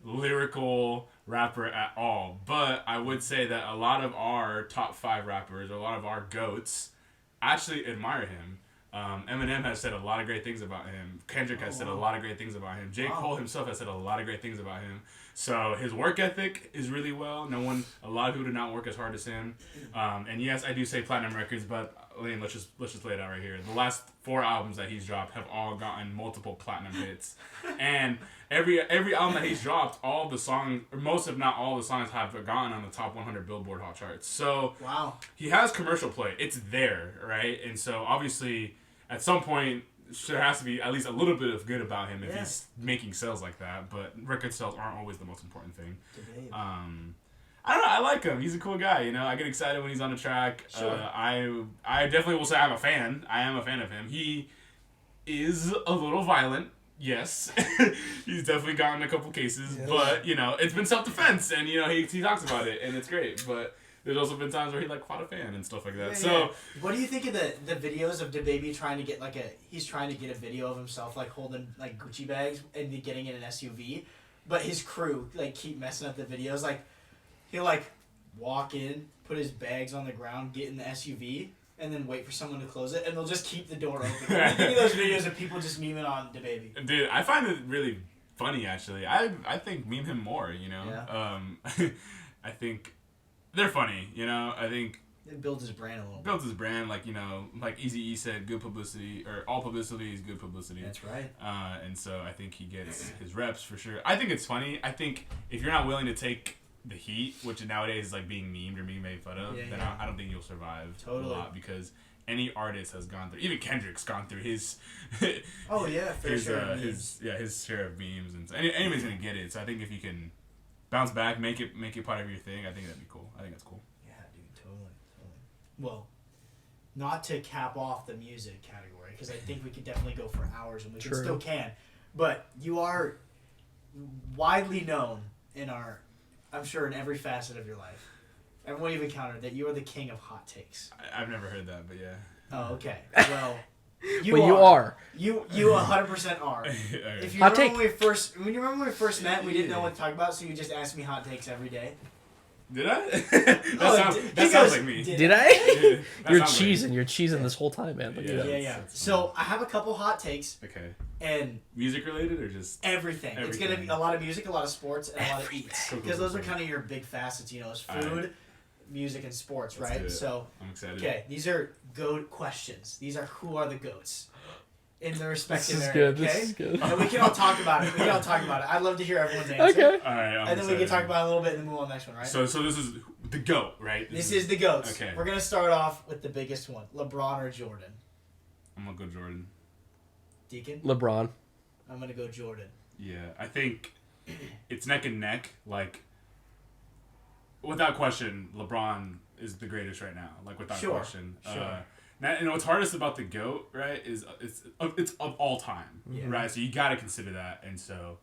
lyrical rapper at all. But I would say that a lot of our top 5 rappers, or a lot of our GOATs, actually admire him. Eminem has said a lot of great things about him. Kendrick has said a lot of great things about him. J. Cole himself has said a lot of great things about him. So his work ethic is really well. A lot of people do not work as hard as him. And yes, I do say platinum records, but Lane, let's just lay it out right here. The last 4 albums that he's dropped have all gotten multiple platinum hits. And every album that he's dropped, all the songs, or most if not all the songs, have gotten on the top 100 Billboard Hot Charts. So he has commercial play. It's there, right? And so obviously, at some point, there has to be at least a little bit of good about him if he's making sales like that. But record sales aren't always the most important thing. I don't know. I like him. He's a cool guy. I get excited when he's on the track. Sure. I definitely will say I'm a fan. I am a fan of him. He is a little violent. Yes. He's definitely gotten a couple cases. Yeah. But, it's been self-defense. And, he talks about it. And it's great. But there's also been times where he, fought a fan and stuff like that. So, what do you think of the videos of DaBaby trying to get, he's trying to get a video of himself, holding, Gucci bags and getting in an SUV. But his crew, keep messing up the videos. He'll, walk in, put his bags on the ground, get in the SUV, and then wait for someone to close it, and they'll just keep the door open. What do you think of those videos of people just memeing on DaBaby? Dude, I find it really funny, actually. I think meme him more, Yeah. I think they're funny, I think... It builds his brand a little bit. Builds his brand, like Eazy-E said, good publicity, or all publicity is good publicity. That's right. And so I think he gets his reps for sure. I think it's funny. I think if you're not willing to take the heat, which nowadays is being memed or being made fun of, then I don't think you'll survive a lot, because any artist has gone through, even Kendrick's gone through his fair share his share of memes, and so anybody's gonna get it. So I think if you can bounce back, make it part of your thing, I think that'd be cool. I think that's cool. Yeah, dude, totally. Well, not to cap off the music category, because I think we could definitely go for hours, and we still can, but you are widely known I'm sure in every facet of your life. Everyone you've encountered that you are the king of hot takes. I've never heard that, but yeah. Oh, okay. Well, you are. You 100% are. If you hot remember when you remember when we first met, we didn't know what to talk about, so you just asked me hot takes every day. Did I? that sounds like me. Did I? You're cheesing. You're cheesing this whole time, man. Yeah. So I have a couple hot takes. Okay. And music related or just everything? It's gonna be a lot of music, a lot of sports, and a lot of eats. Because those are kind of your big facets, is food, music, and sports, right? So I'm excited. Okay, these are GOAT questions. These are who are the GOATs in their respective area. Okay, this is good. And we can all talk about it. I'd love to hear everyone's answer. Okay. All right. And then we can talk about it a little bit and then move on to the next one, right? So this is the GOAT, right? This is the GOATs. Okay. We're gonna start off with the biggest one: LeBron or Jordan. I'm gonna go Jordan. Deacon. LeBron. I'm gonna go Jordan. Yeah, I think it's neck and neck. Like, without question, LeBron is the greatest right now. Like, without question. Sure. And what's hardest about the GOAT, right, is it's of all time, right? So you got to consider that. And so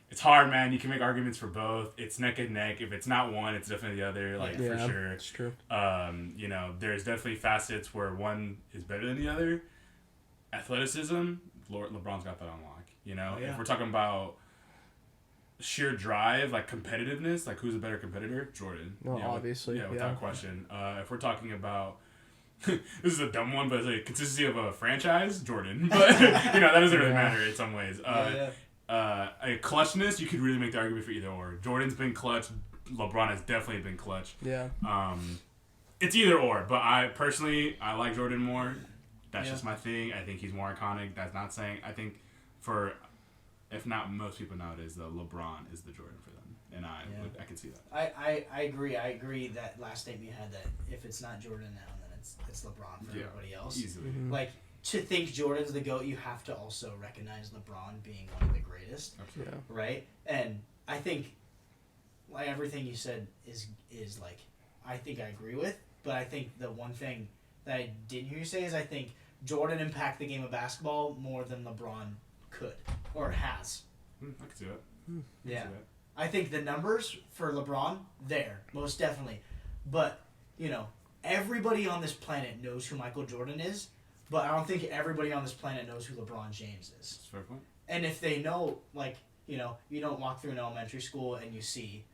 it's hard, man. You can make arguments for both. It's neck and neck. If it's not one, it's definitely the other, like, for sure. It's true. You know, there's definitely facets where one is better than the other. Athleticism, LeBron's got that on lock. You know, if we're talking about sheer drive, like competitiveness, like who's a better competitor? Jordan. No, obviously. Without question. If we're talking about this is a dumb one, but it's like consistency of a franchise, Jordan. But you know, that doesn't really matter in some ways. A clutchness, you could really make the argument for either or. Jordan's been clutch. LeBron has definitely been clutch. Yeah. It's either or, but I like Jordan more. That's just my thing. I think he's more iconic. That's not saying. I think for, if not most people nowadays, though, LeBron is the Jordan for them, and I can see that. I agree. I agree that last statement you had, that if it's not Jordan now, then it's LeBron for everybody else. Easily. Mm-hmm. Like, to think Jordan's the GOAT, you have to also recognize LeBron being one of the greatest. Absolutely. Yeah. Right? And I think, like, everything you said is like, I think I agree with, but I think the one thing that I didn't hear you say is I think Jordan impacted the game of basketball more than LeBron could or has. I can see that. Yeah. I think the numbers for LeBron, there, most definitely. But, you know, everybody on this planet knows who Michael Jordan is, but I don't think everybody on this planet knows who LeBron James is. That's a fair point. And if they know, like, you know, you don't walk through an elementary school and you see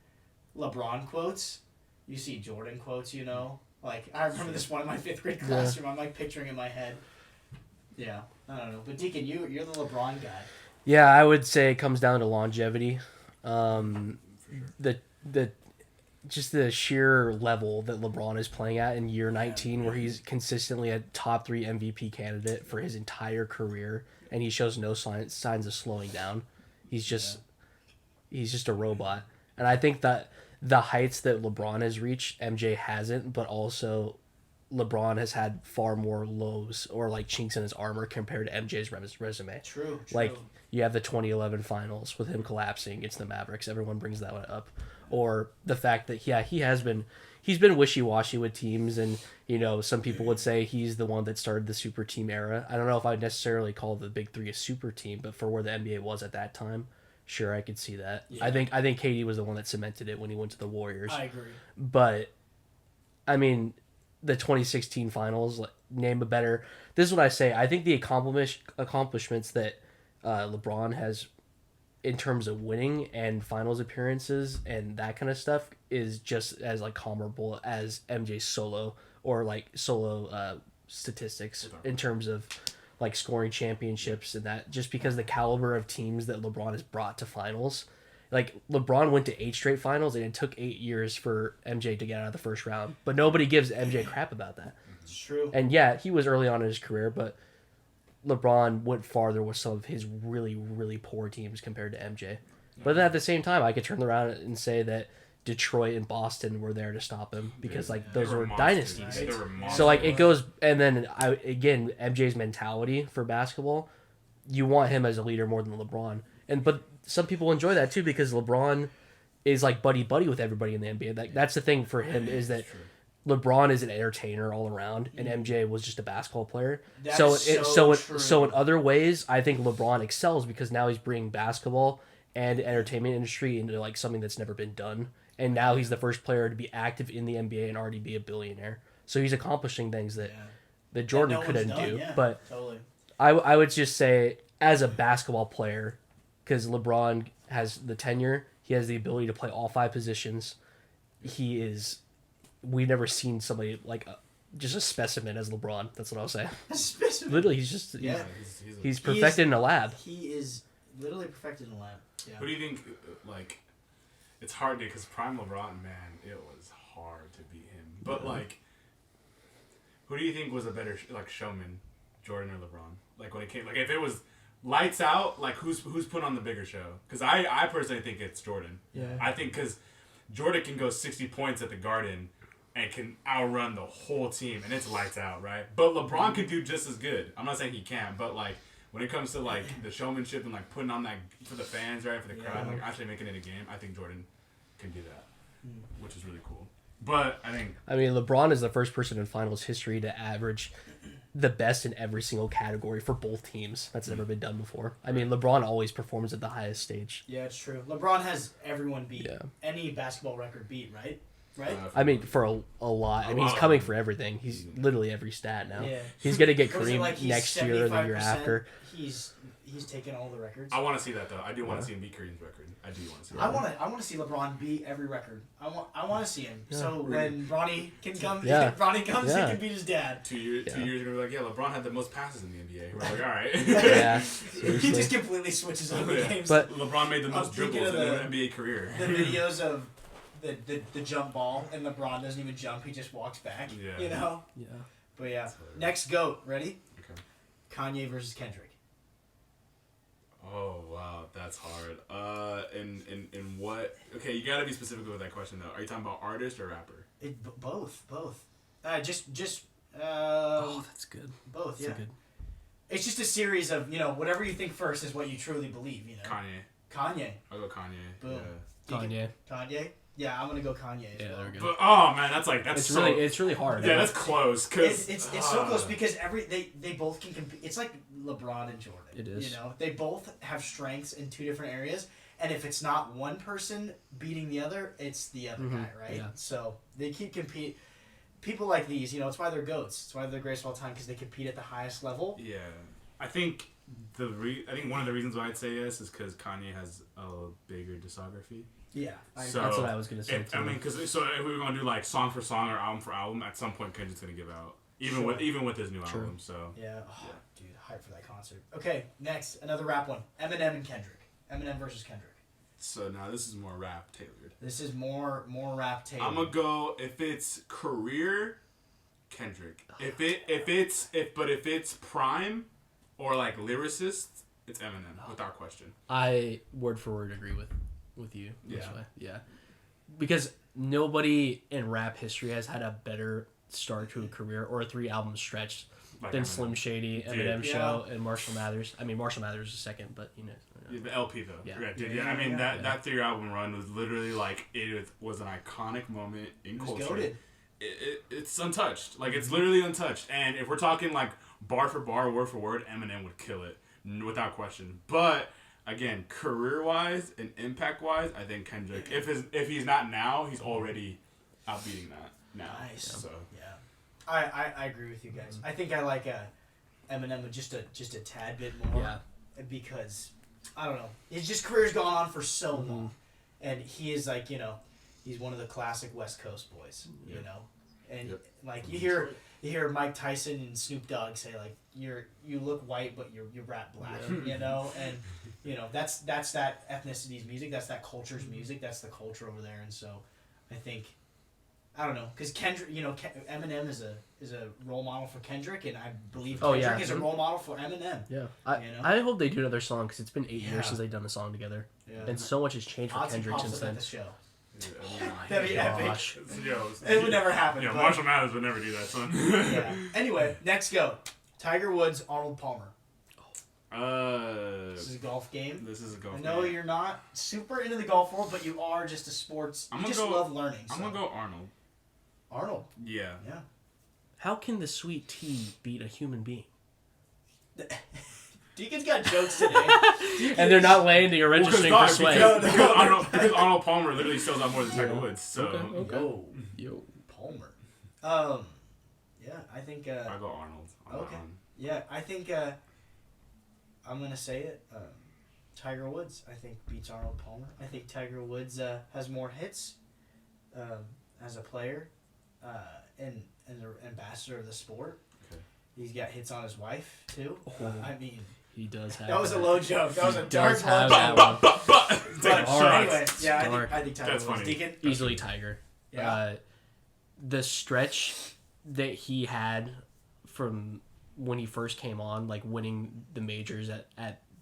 LeBron quotes, you see Jordan quotes, you know. Like, I remember this one in my 5th grade classroom. I'm, like, picturing in my head. Yeah, I don't know. But, Deacon, you're the LeBron guy. Yeah, I would say it comes down to longevity. The just the sheer level that LeBron is playing at in year 19, where he's consistently a top 3 MVP candidate for his entire career, and he shows no signs of slowing down. He's just a robot. And I think that the heights that LeBron has reached, MJ hasn't, but also LeBron has had far more lows or like chinks in his armor compared to MJ's resume. True. Like, you have the 2011 finals with him collapsing against the Mavericks. Everyone brings that one up. Or the fact that, he's been wishy-washy with teams, and, you know, some people would say he's the one that started the super team era. I don't know if I'd necessarily call the Big Three a super team, but for where the NBA was at that time, sure, I could see that. Yeah. I think KD was the one that cemented it when he went to the Warriors. I agree. But, I mean, the 2016 finals, name a better... This is what I say. I think the accomplishments that LeBron has in terms of winning and finals appearances and that kind of stuff is just as like comparable as MJ's solo statistics in terms of like scoring championships and that, just because the caliber of teams that LeBron has brought to finals. Like, LeBron went to 8 straight finals, and it took 8 years for MJ to get out of the first round, but nobody gives MJ crap about that. It's true. And yeah, he was early on in his career, but LeBron went farther with some of his really, really poor teams compared to MJ. But then at the same time, I could turn around and say that Detroit and Boston were there to stop him because, like, those were dynasties. Right? So, like, it goes... And then, again, MJ's mentality for basketball, you want him as a leader more than LeBron. But some people enjoy that, too, because LeBron is, like, buddy-buddy with everybody in the NBA. That's the thing for him, is that LeBron is an entertainer all around, and MJ was just a basketball player. So in other ways, I think LeBron excels because now he's bringing basketball and entertainment industry into like something that's never been done. And now he's the first player to be active in the NBA and already be a billionaire. So he's accomplishing things that Jordan couldn't do. Yeah, but totally. I would just say, as a basketball player, because LeBron has the tenure, he has the ability to play all 5 positions. We've never seen somebody like just a specimen as LeBron. That's what I'll say. A specimen. Literally, he's perfected in a lab. He is literally perfected in a lab. Yeah. What do you think? Like, it's hard because prime LeBron, man, it was hard to beat him. But like, who do you think was a better showman, Jordan or LeBron? Like, when it came, like, if it was lights out, like, who's put on the bigger show? Because I personally think it's Jordan. Yeah. I think because Jordan can go 60 points at the Garden and can outrun the whole team, and it's lights out, right? But LeBron could do just as good. I'm not saying he can't, but like, when it comes to like the showmanship and like putting on that for the fans, right, for the crowd, like actually making it a game, I think Jordan can do that, which is really cool. But I mean, LeBron is the first person in finals history to average the best in every single category for both teams. That's never been done before. I mean, LeBron always performs at the highest stage. Yeah, it's true. LeBron has everyone beat. Yeah. Any basketball record beat, right? Right? I mean, for a lot. I mean, he's coming for everything. He's literally every stat now. Yeah. He's going to get Kareem next year or the year after. He's taken all the records. I want to see that, though. I do want to see him beat Kareem's record. I do want to see that. I want to see LeBron beat every record. I want to see him. Yeah. So when Bronny can come, Bronny comes, he can beat his dad. 2 years, 2 years, you're going to be like, LeBron had the most passes in the NBA. We're like, all right. He just completely switches on the games. But LeBron made the most dribbles in his NBA career. The videos of the jump ball, and LeBron doesn't even jump. He just walks back. Yeah. You know? Yeah. But yeah. Next GOAT. Ready? Okay. Kanye versus Kendrick. Oh wow, that's hard. In what? Okay, you gotta be specific with that question though. Are you talking about artist or rapper? Both. Just. That's good. Both. That's good. It's just a series of whatever you think first is what you truly believe. Kanye. I'll go Kanye. Boom. Yeah. Kanye. Yeah, I'm gonna go Kanye as well. There we go. But, oh man, it's really hard. Yeah, that's close. Cause it's so close because they both can compete. It's like LeBron and Jordan. It is. They both have strengths in two different areas, and if it's not one person beating the other, it's the other guy, right? Yeah. So they keep compete. People like these, it's why they're GOATs. It's why they're the greatest of all time because they compete at the highest level. Yeah, I think one of the reasons why I'd say yes is because Kanye has a bigger discography. Yeah, so that's what I was gonna say. I mean, because if we were gonna do like song for song or album for album, at some point Kendrick's gonna give out, even with his new album. So yeah, dude, hype for that concert. Okay, next another rap one: Eminem and Kendrick. Eminem versus Kendrick. So now this is more rap tailored. This is more rap tailored. I'm gonna go if it's career, Kendrick. If it's prime or like lyricist, it's Eminem without question. I word for word agree with you this way. Yeah. Because nobody in rap history has had a better start to a career or a 3-album stretch than Slim Shady, Eminem Show, and Marshall Mathers. I mean, Marshall Mathers is second, but Yeah, the LP though. Yeah. I mean, that 3-album run was literally like, it was an iconic moment in culture. It's untouched. Like, it's literally untouched. And if we're talking like bar for bar, word for word, Eminem would kill it without question. But again, career-wise and impact-wise, I think Kendrick. If he's not now, he's already outbeating that now. Nice. So yeah, I agree with you guys. I think I like Eminem with just a tad bit more. Yeah. Because I don't know, his career's gone on for so long, and he is like he's one of the classic West Coast boys. And like you hear Mike Tyson and Snoop Dogg say like you look white but you rap black, and that's that ethnicity's music, that's that culture's music, that's the culture over there, and so I think I don't know because Kendrick, Eminem is a role model for Kendrick, and I believe Kendrick is a role model for Eminem. Yeah, I hope they do another song because it's been 8 years since they've done a song together, and so much has changed for Kendrick since then. The show. That'd be epic. It would never happen. Yeah, Marshall Mathers would never do that, son. Anyway, next go. Tiger Woods, Arnold Palmer. This is a golf game. This is a golf game. I know you're not super into the golf world, but you are just a sports. You just love learning. So. I'm gonna go Arnold. Arnold. Yeah. Yeah. How can the sweet tea beat a human being? Deacon's got jokes today. And they're not landing or registering for sway. Because Arnold Palmer literally sells out more than Tiger Woods. So. Okay. Yo. Palmer. Yeah, I think. I go Arnold. Okay. Yeah, I think. I'm gonna say it. Tiger Woods, I think, beats Arnold Palmer. I think Tiger Woods has more hits as a player and an ambassador of the sport. Okay. He's got hits on his wife too. I mean. He does have. That was a low joke. That was a dark low joke. But anyway, yeah, I think Tiger Woods. Deacon? Easily Tiger. Yeah. The stretch that he had from when he first came on, like winning the majors at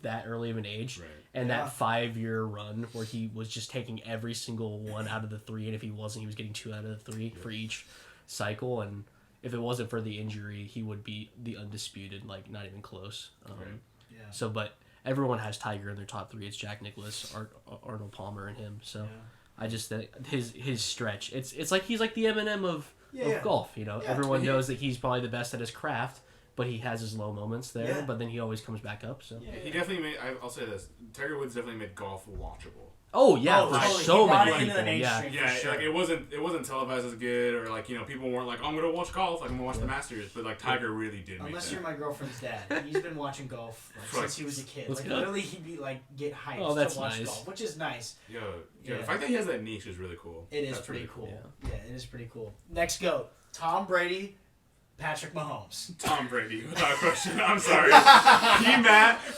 that early of an age, right. And that 5-year run where he was just taking every single one out of the 3, and if he wasn't, he was getting 2 out of the 3 for each cycle, and if it wasn't for the injury, he would be the undisputed, like not even close. Right. Yeah. Yeah. So, but everyone has Tiger in their top 3. It's Jack Nicklaus, Arnold Palmer, and him. So, I just think his stretch. It's like he's like the Eminem of golf. You know, everyone knows that he's probably the best at his craft, but he has his low moments there. Yeah. But then he always comes back up. So He definitely made. I'll say this: Tiger Woods definitely made golf watchable. Oh yeah, Oh, for totally. so He brought many it into the people. Yeah, mainstream. Yeah, For sure. like it wasn't televised as good, or like people weren't like, oh, I'm gonna watch golf, like I'm gonna watch the Masters, but like Tiger really did. Unless make you're my girlfriend's dad, he's been watching golf since he was a kid. Let's Like go. literally, he'd be like get hyped Oh, that's to watch nice. golf, which is nice. Yo, Yeah. the fact that he has that niche is really cool. It is That's pretty really cool. Yeah. Yeah, it is pretty cool. Next goat, Tom Brady, Patrick Mahomes. Tom Brady, without question. I'm sorry.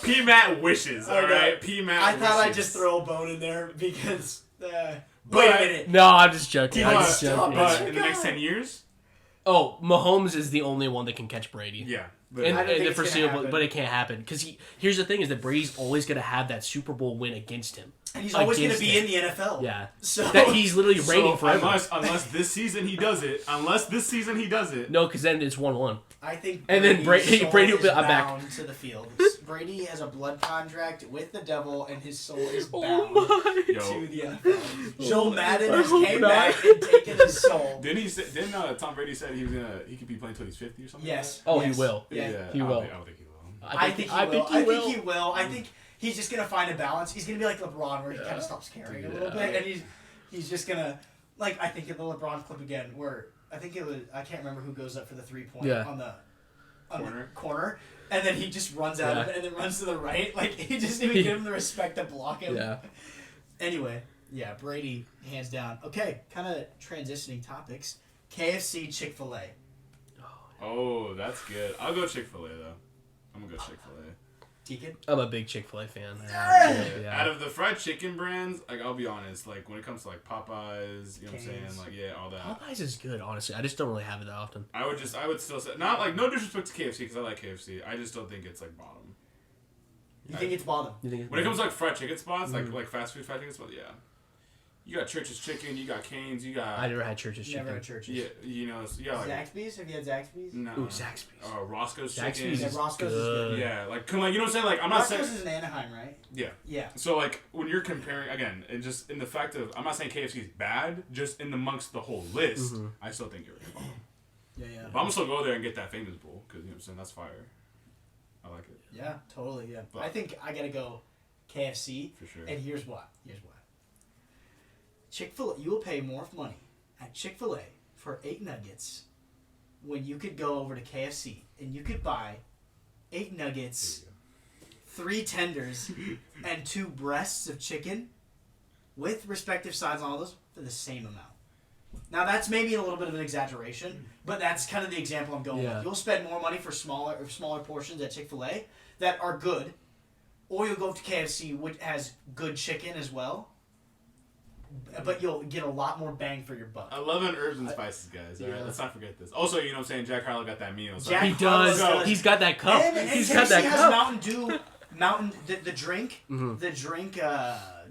P Matt wishes. All right, P Matt. I thought I'd wishes. just throw a bone in there because. But- Wait a minute. no, I'm just joking. I'm But, just joking. but in the next 10 years, Oh, Mahomes is the only one that can catch Brady. yeah. But And I don't think the it's gonna foreseeable, happen. but it can't happen because here's the thing: is that Brady's always going to have that Super Bowl win against him. And he's always going to Against be him. in the NFL. Yeah, So that he's literally reigning forever. unless this season he does it, No, because then it's 1-1. I think. And then Brady's soul Brady will be- is I'm back. bound to the field. Brady has a blood contract with the devil, and his soul is Oh bound my! Yo, to the NFL. Joe Madden I has hope came not. back and taken his soul. didn't Tom Brady said he could be playing until he's 50 or something? Yes. Oh, yes. he will. Yeah. He I will. don't think he will. I think he will. I think he's just gonna find a balance. He's gonna be like LeBron, where he kind of stops caring a little bit, and he's just gonna I think of the LeBron clip again, where I think it was I can't remember who goes up for the 3-point on the corner, and then he just runs out of it and then runs to the right. Like he doesn't even give him the respect to block him. Yeah. Anyway, yeah, Brady hands down. Okay, kind of transitioning topics. KFC, Chick-Fil-A. Oh, that's good. I'll go Chick-Fil-A though. I'm gonna go Chick-Fil-A. Deacon. I'm a big Chick-fil-A fan. Out of the fried chicken brands, like I'll be honest, like when it comes to like Popeyes, you know what I'm saying, like all that. Popeyes is good, honestly. I just don't really have it that often. I would still say not like no disrespect to KFC because I like KFC. I just don't think it's like bottom. You think it's bottom? You think it's When it comes to like fried chicken spots, like fast food fried chicken spots, yeah. You got Church's Chicken, you got Cane's, you got. I never had Church's Chicken. Never had Church's. Yeah, you know, like Zaxby's? Have you had Zaxby's? no. Ooh, Zaxby's. Roscoe's Zaxby's Chicken. Yeah, is Roscoe's is good. good. Yeah, like come on, you know what I'm saying? Like I'm not Roscoe's saying. is in Anaheim, right? Yeah. Yeah. So like when you're comparing again, and just in the fact of I'm not saying KFC is bad, just in amongst the whole list, I still think you're right. Yeah. But I'm gonna still go there and get that famous bowl because you know what I'm saying, that's fire. I like it Yeah, totally. Yeah. But- I think I gotta go KFC. for sure. And here's why. Chick-fil-A, you will pay more money at Chick-fil-A for 8 nuggets when you could go over to KFC and you could buy 8 nuggets, 3 tenders, and 2 breasts of chicken with respective sides on all those for the same amount. Now that's maybe a little bit of an exaggeration, but that's kind of the example I'm going with. You'll spend more money for smaller portions at Chick-fil-A that are good, or you'll go to KFC which has good chicken as well. But you'll get a lot more bang for your buck. I love an herbs and spices, guys. All right, let's not forget this. Also, you know what I'm saying? Jack Harlow got that meal. So Jack He does. Harlow He's got that cup. And He's KFC got that has cup. the drink,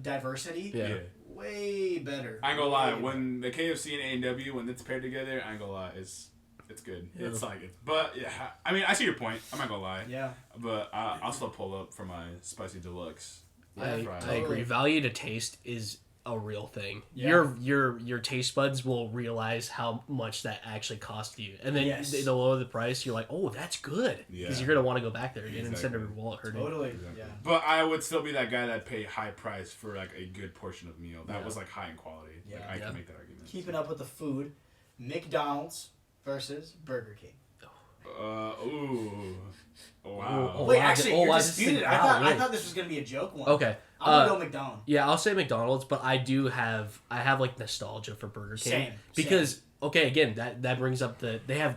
diversity. Yeah. Way better. I ain't gonna lie. When the KFC and A&W when it's paired together, I ain't gonna lie. It's good. Yeah. It's like it. But yeah, I mean, I see your point. I'm not gonna lie. Yeah. But I'll still pull up for my spicy deluxe. I fries. agree. Value to taste is a real thing. Yeah. Your taste buds will realize how much that actually cost you, and then Yes. the lower the price, you're like, oh, that's good, because Yeah. you're gonna want to go back there again instead of Exactly. your wallet hurting. Totally. Exactly. Yeah. But I would still be that guy that pay high price for like a good portion of meal. That was like high in quality. Like, I Yeah. can make that argument. Keeping up with the food, McDonald's versus Burger King. Ooh. Wow. Oh, Wait, wow, actually, oh, you're wow, this is- disputed. wow, I wait. thought this was gonna be a joke one. Okay. I'm gonna go McDonald's. Yeah, I'll say McDonald's, but I have like nostalgia for Burger King Same. because okay, again that brings up they have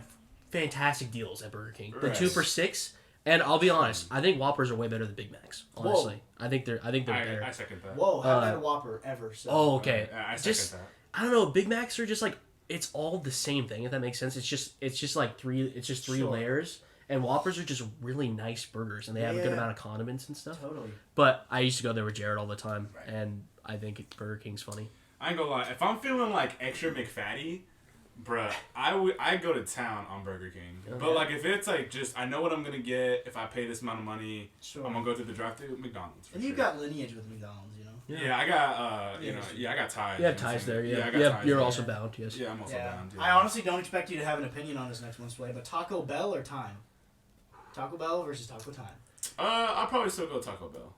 fantastic deals at Burger King. The Right. 2 for $6, and I'll be honest, I think Whoppers are way better than Big Macs. Honestly, I think they're better. I second that. Whoa, I haven't had a Whopper ever. So. Oh, okay. I second Just that. I don't know. Big Macs are just like it's all the same thing. If that makes sense, it's just like three Sure. layers. And Whoppers are just really nice burgers, and they have a good Yeah. amount of condiments and stuff. Totally. But I used to go there with Jared all the time, and I think Burger King's funny. I ain't gonna lie. If I'm feeling like extra McFatty, Bruh, I go to town on Burger King. Okay. But, like, if it's, like, just, I know what I'm going to get. If I pay this amount of money, I'm going to go through the drive-thru, McDonald's. And you've got lineage with McDonald's, you know? Yeah, I got, I got ties. You have ties there, yeah. I got ties you're there. also bound, yes. Yeah, I'm also bound. Yeah. I honestly don't expect you to have an opinion on this next one, Sway, but Taco Bell or Time? Taco Bell versus Taco Time? I'll probably still go Taco Bell.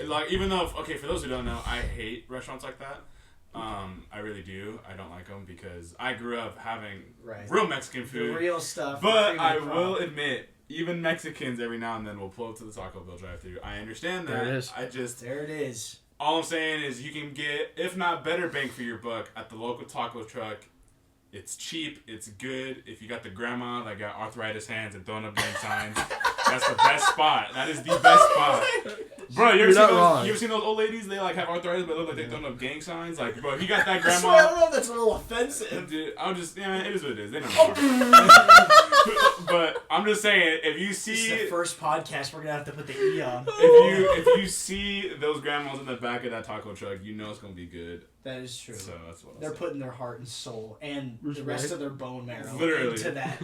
Like, even though, okay, for those who don't know, I hate restaurants like that. I really do. I don't like them because I grew up having real Mexican food. The real stuff. But I will admit, even Mexicans every now and then will pull up to the Taco Bell drive-thru. I understand that. There it is. There it is. All I'm saying is you can get, if not better bang for your buck, at the local taco truck. It's cheap. It's good. If you got the grandma that got arthritis hands and throwing up gang signs, that's the best spot. That is the best spot. Bro, you ever seen those old ladies? They like have arthritis, but look like they're throwing up gang signs. Like, bro, if you got that grandma, I don't know if that's a little offensive. Dude, it is what it is. They don't know. But I'm just saying, if you see, this is the first podcast we're gonna have to put the E on. If you see those grandmas in the back of that taco truck, you know it's gonna be good. That is true. So that's what they're putting their heart and soul and the rest of their bone marrow literally into that.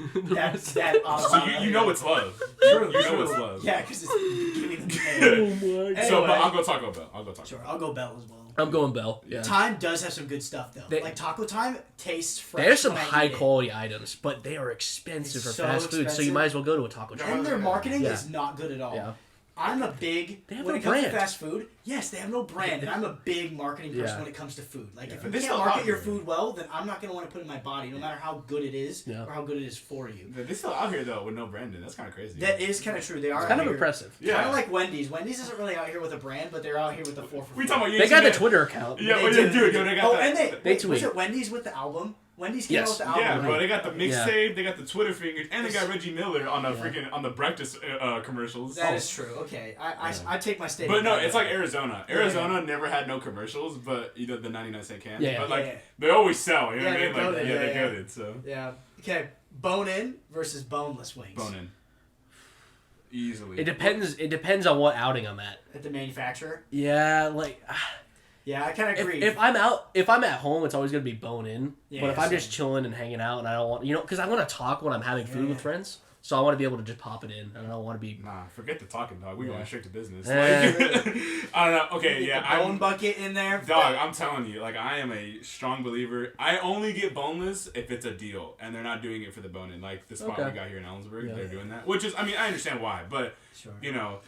So you know it's love. You know it's love. Yeah, because it's giving them pain. Oh my God. So, but I'll go Taco Bell. Sure, I'll go Bell as well. I'm going Bell. Yeah. Time does have some good stuff though. Like Taco Time tastes fresh. There's some high quality items, but they are expensive for fast food, so you might as well go to a taco truck. And their marketing is not good at all. Yeah. I'm a big when it comes to fast food. Yes, they have no brand, and I'm a big marketing person when it comes to food. Like if you can't market your food well, then I'm not gonna want to put it in my body, no matter how good it is or how good it is for you. They're still out here though with no branding. That's kind of crazy. That is kind of true. They are it's kind of impressive. Yeah, kind of like Wendy's. Wendy's isn't really out here with a brand, but they're out here with the 4 for 4. We talking about they got the Twitter account. Yeah, they do. They got that. And they tweet. Was it Wendy's with the album? Wendy's came out with the album. Yeah, bro, they got the mixtape, they got the Twitter fingers, and they got Reggie Miller on the freaking on the breakfast commercials. That is true. Okay, I take my statement. But no, it's like Arizona. Arizona never had no commercials, but you know the 99-cent can. Yeah, but like they always sell. You know what I mean? Like they're goated. So yeah. Okay, bone in versus boneless wings. Bone in. Easily. It depends. It depends on what outing I'm at. At the manufacturer. Yeah, like. Yeah, I kind of agree. If I'm at home, it's always gonna be bone in. Yeah, but if I'm just chilling and hanging out, and I don't want, because I want to talk when I'm having food with friends, so I want to be able to just pop it in. I don't want to be. Nah, forget the talking, dog. We going straight to business. Like, I don't know. Okay, yeah, the bone bucket in there. Dog, I'm telling you, like I am a strong believer. I only get boneless if it's a deal, and they're not doing it for the bone in. Like the spot we got here in Ellensburg, they're doing that. Which is, I understand why, but. Sure. 9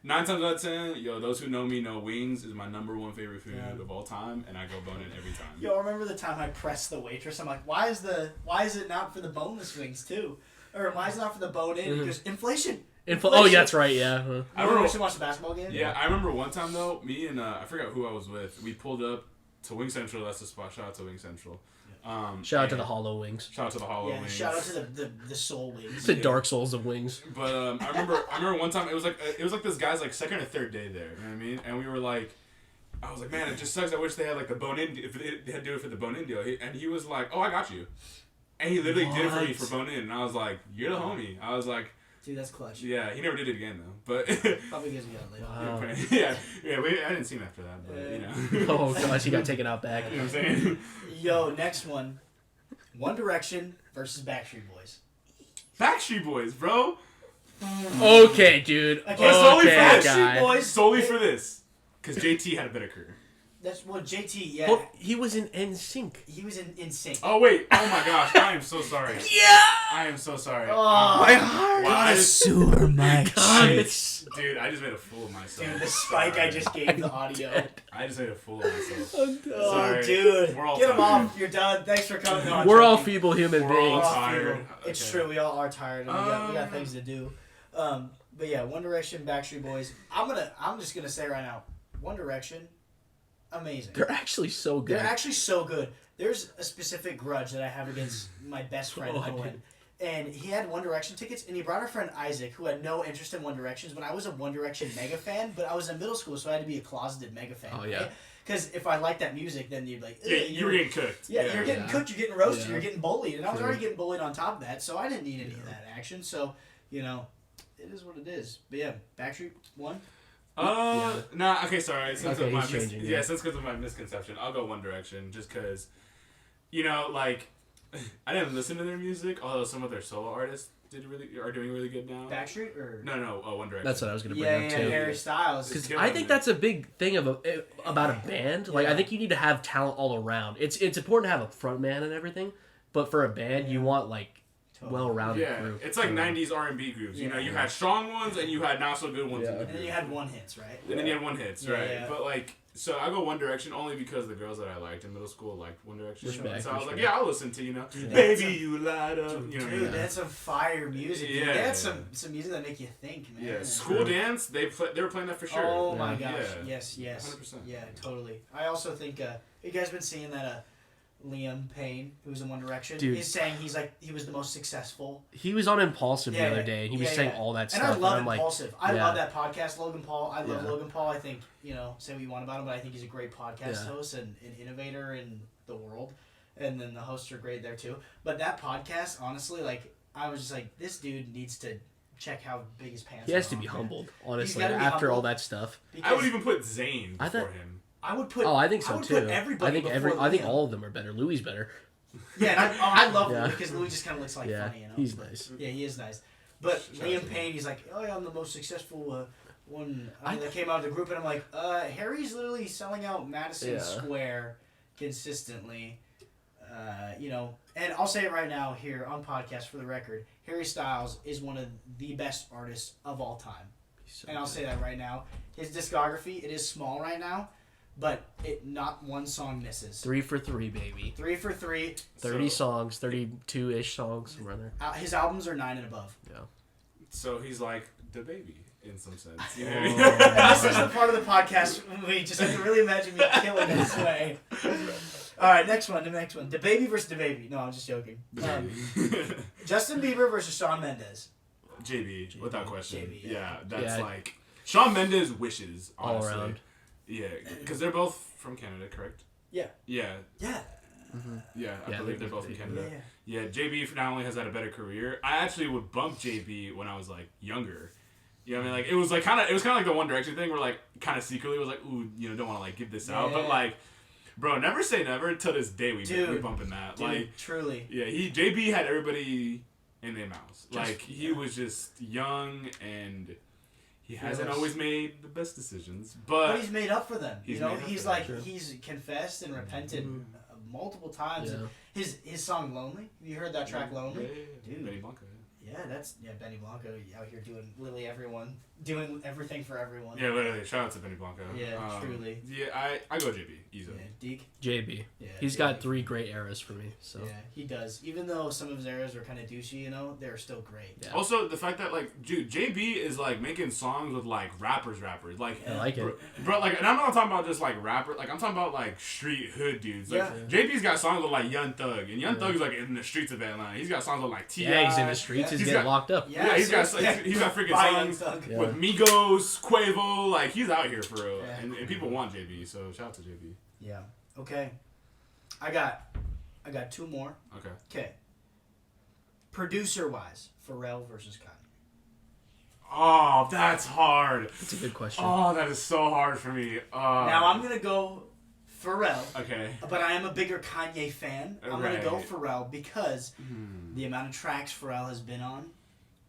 times out of 10, those who know me know wings is my number one favorite food of all time, and I go bone in every time. Yo, remember the time I pressed the waitress? I'm like, why is it not for the boneless wings too, or why is it not for the bone in? Because inflation. Oh, yeah, that's right. Yeah. I remember we watched the basketball game. Yeah, I remember one time though, me and I forgot who I was with. We pulled up to Wing Central. That's the spot. Shout out to Wing Central. Shout out to the hollow wings. Shout out to the hollow wings. Shout out to the soul wings. The dark souls of wings. But I remember one time it was like this guy's like second or third day there. You know what I mean? And we were like, I was like, man, it just sucks. I wish they had like the bone in. If they had to do it for the bone in deal. And he was like, oh, I got you. And he literally did it for me for bone in. And I was like, you're the homie. I was like. Dude, that's clutch. Yeah, he never did it again though. But probably because he got laid off. I didn't see him after that. But Oh gosh, he got taken out back. You know what I'm saying? Yo, next one. One Direction versus Backstreet Boys. Backstreet Boys, bro. Okay, dude. Okay, solely for Backstreet Boys. Solely for this, because JT had a better career. That's JT. Yeah. Well, he was in NSYNC. He was in sync. Oh wait! Oh my gosh! I am so sorry. Yeah. I am so sorry. Oh my heart. Connoisseur, my Dude, I just made a fool of myself. Dude, the spike I just gave the audio. I just made a fool of myself. Oh, sorry. Dude. We're all Get him off. You're done. Thanks for coming on. We're all feeble human We're all beings. tired. It's true. We all are tired. And we got things to do. But yeah, One Direction, Backstreet Boys. I'm just gonna say right now, One Direction, amazing. They're actually so good. They're actually so good. There's a specific grudge that I have against my best friend Owen. And he had One Direction tickets, and he brought our friend Isaac, who had no interest in One Direction. But I was a One Direction mega fan, but I was in middle school, so I had to be a closeted mega fan. Oh, yeah. Because if I liked that music, then you'd be like... Yeah, you were getting cooked. Yeah, you're getting cooked, you're getting roasted, you're getting bullied. And I was already getting bullied on top of that, so I didn't need any of that action. So, it is what it is. But yeah, Backstreet, one. Nah, okay, sorry. Since okay, since because of my misconception, I'll go One Direction just because, I didn't listen to their music, although some of their solo artists are doing really good now. Backstreet or No, One Direction. That's what I was gonna bring up too. Harry Styles. Because I think that's a big thing about a band. Like, I think you need to have talent all around. It's important to have a front man and everything, but for a band, you want like well-rounded group. It's like 90s R&B groups. You know, you had strong ones and you had not so good ones. And then you had one hits, right? And then you had one hits, right? Yeah. But like, so I go One Direction only because the girls that I liked in middle school liked One Direction. Respect, so I was like, respect. I'll listen to, Dude, Baby You Light Up. You know, Dude, that's some fire music. Dude. Yeah. They had some music that make you think, man. Yeah, School Dance, they were playing that for sure. Oh my gosh. Yeah. Yes. 100%. Yeah, totally. I also think, you guys been seeing that Liam Payne, who was in One Direction, Dude. is saying he was the most successful. He was on Impulsive the other day, and he was saying all that stuff. And I love I'm Impulsive. like, I love that podcast, Logan Paul. I love Yeah. Logan Paul. I think, say what you want about him, but I think he's a great podcast Yeah. host and an innovator in the world. And then the hosts are great there too. But that podcast, honestly, like, I was just like, this dude needs to check how big his pants are. he has to on, be man. humbled, honestly, gotta be after all humbled. that stuff. I would even put Zayn I before thought- him. I would put. Oh, I think so I would too. Put everybody I think Liam. all of them are better. Louis better. Yeah, and I love Yeah. Louis because Louis just kind of looks like funny, he's But- nice. Yeah, he is nice. But Shout out Liam to Payne, he's like, oh yeah, I'm the most successful one that came out of the group, and I'm like, Harry's literally selling out Madison Square consistently. And I'll say it right now here on podcast for the record, Harry Styles is one of the best artists of all time. And I'll say that right now. His discography, it is small right now, but not one song misses. 3 for 3, baby. 3 for 3. 30 songs, 32-ish songs, somewhere there. His albums are 9 and above. Yeah. So he's like the baby in some sense. You know Oh. what I mean? And this is the part of the podcast when we just have to really imagine me killing this way. All right, next one. The baby versus the baby. No, I'm just joking. Justin Bieber versus Shawn Mendes. JB, without question. JB, yeah, that's Yeah. like Shawn Mendes wishes, honestly. All around. Yeah, because they're both from Canada, correct? Yeah. Yeah. Yeah. Yeah, I Yeah, believe they're they're both from both Canada. Yeah. Yeah, JB not only has had a better career, I actually would bump JB when I was like younger. You know what I mean? Like it was kind of like the One Direction thing where like kind of secretly was like, ooh, don't want to like give this out, but like, bro, never say never. Till this day we bumping that. Dude, like truly. Yeah, JB had everybody in their mouths. Like he was just young and he hasn't always made the best decisions, but he's made up for them. He's He's confessed and repented multiple times. Yeah. And his song "Lonely." Have you heard that track "Lonely"? Yeah. Dude. Benny Blanco. Yeah, Benny Blanco out here doing literally everyone, doing everything for everyone. Yeah, literally. Shout out to Benny Blanco. Yeah, truly. Yeah, I go JB easily. Yeah, Deke. JB. Yeah, He's got 3 great eras for me. So Yeah, he does. Even though some of his eras are kind of douchey, they're still great. Yeah. Also, the fact that like, dude, JB is like making songs with like rappers. Like, I like it. bro, like, and I'm not talking about just like rapper. Like, I'm talking about like street hood dudes. Like, JB's got songs with like Young Thug, and Young Thug is like in the streets of Atlanta. He's got songs with like T.I. Yeah, he's in the streets. He's getting locked up. Yeah, he's got freaking songs with Migos, Quavo. Like, he's out here for real, and people want JB. So shout out to JB. Yeah. Okay. I got 2 more. Okay. Producer wise, Pharrell versus Kanye. Oh, that's hard. That's a good question. Oh, that is so hard for me. Now I'm gonna go Pharrell. Okay. But I am a bigger Kanye fan. I'm gonna go Pharrell because the amount of tracks Pharrell has been on,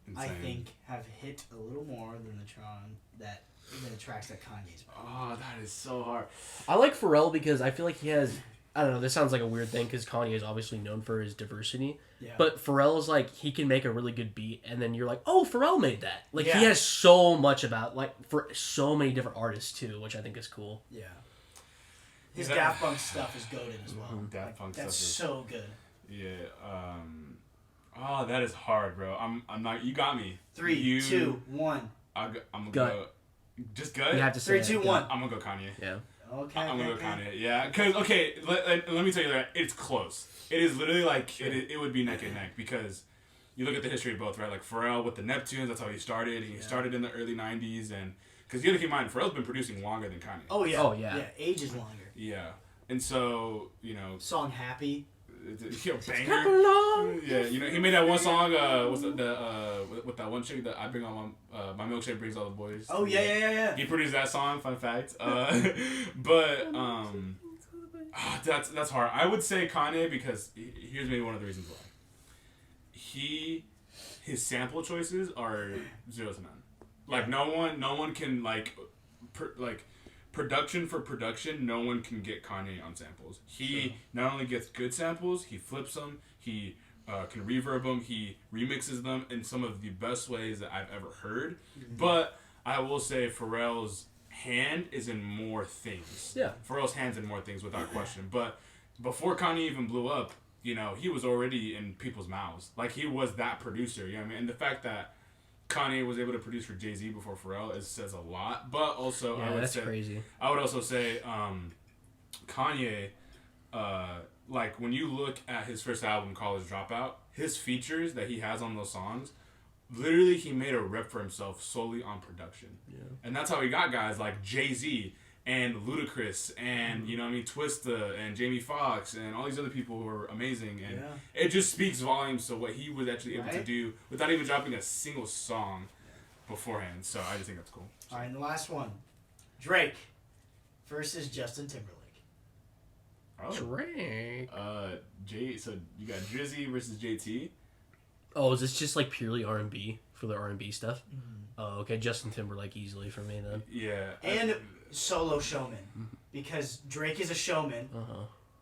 Insane. I think, have hit a little more than the tracks that Kanye's been on. Oh, that is so hard. I like Pharrell because I feel like he has... I don't know, this sounds like a weird thing because Kanye is obviously known for his diversity. Yeah. But Pharrell is like, he can make a really good beat and then you're like, oh, Pharrell made that. Like, Yeah. he has so much about, like, for so many different artists too, which I think is cool. Yeah. His Daft Punk stuff is goated as well. Daft Punk that's stuff so good. Yeah. Oh, that is hard, bro. I'm not. You got me. 3, 2, 1. I'm gonna Gut. go. Just gut. You have to say 3, 2, it. 1. I'm gonna go Kanye. Yeah. Okay. I'm gonna go Kanye. Yeah. Cause let me tell you that it's close. It is literally like it would be neck and neck because you look at the history of both, right? Like Pharrell with the Neptunes, that's how he started. He started in the early '90s, and because you gotta keep in mind, Pharrell's been producing longer than Kanye. Oh yeah. Oh, yeah. Yeah, ages longer. Yeah. And so Song Happy. Banger. Yeah, he made that one song. What's with that one chick that I bring on my milkshake brings all the boys. Oh yeah. He produced that song. Fun fact. But That's hard. I would say Kanye because here's maybe one of the reasons why. His sample choices are 0 to none. Like no one can production for production. No one can get Kanye on samples. He not only gets good samples, he flips them. He can reverb them. He remixes them in some of the best ways that I've ever heard. Mm-hmm. But I will say Pharrell's hand is in more things. Yeah. Pharrell's hand's in more things without question. But before Kanye even blew up, you know, he was already in people's mouths. Like, he was that producer, you know what I mean? And the fact that Kanye was able to produce for Jay-Z before Pharrell says a lot. But also, crazy. I would also say Kanye, like, when you look at his first album, College Dropout, his features that he has on those songs, literally he made a rep for himself solely on production. Yeah. And that's how he got guys like Jay-Z and Ludacris and, you know what I mean, Twista and Jamie Foxx and all these other people who are amazing. And it just speaks volumes to what he was actually able to do without even dropping a single song beforehand. So I just think that's cool. All right, and the last one. Drake versus Justin Timberlake. Oh. Drake. So you got Drizzy versus JT. Oh, is this just like purely R&B for the R&B stuff? Mm-hmm. Oh, okay. Justin Timberlake easily for me then. Yeah. And solo showman, because Drake is a showman,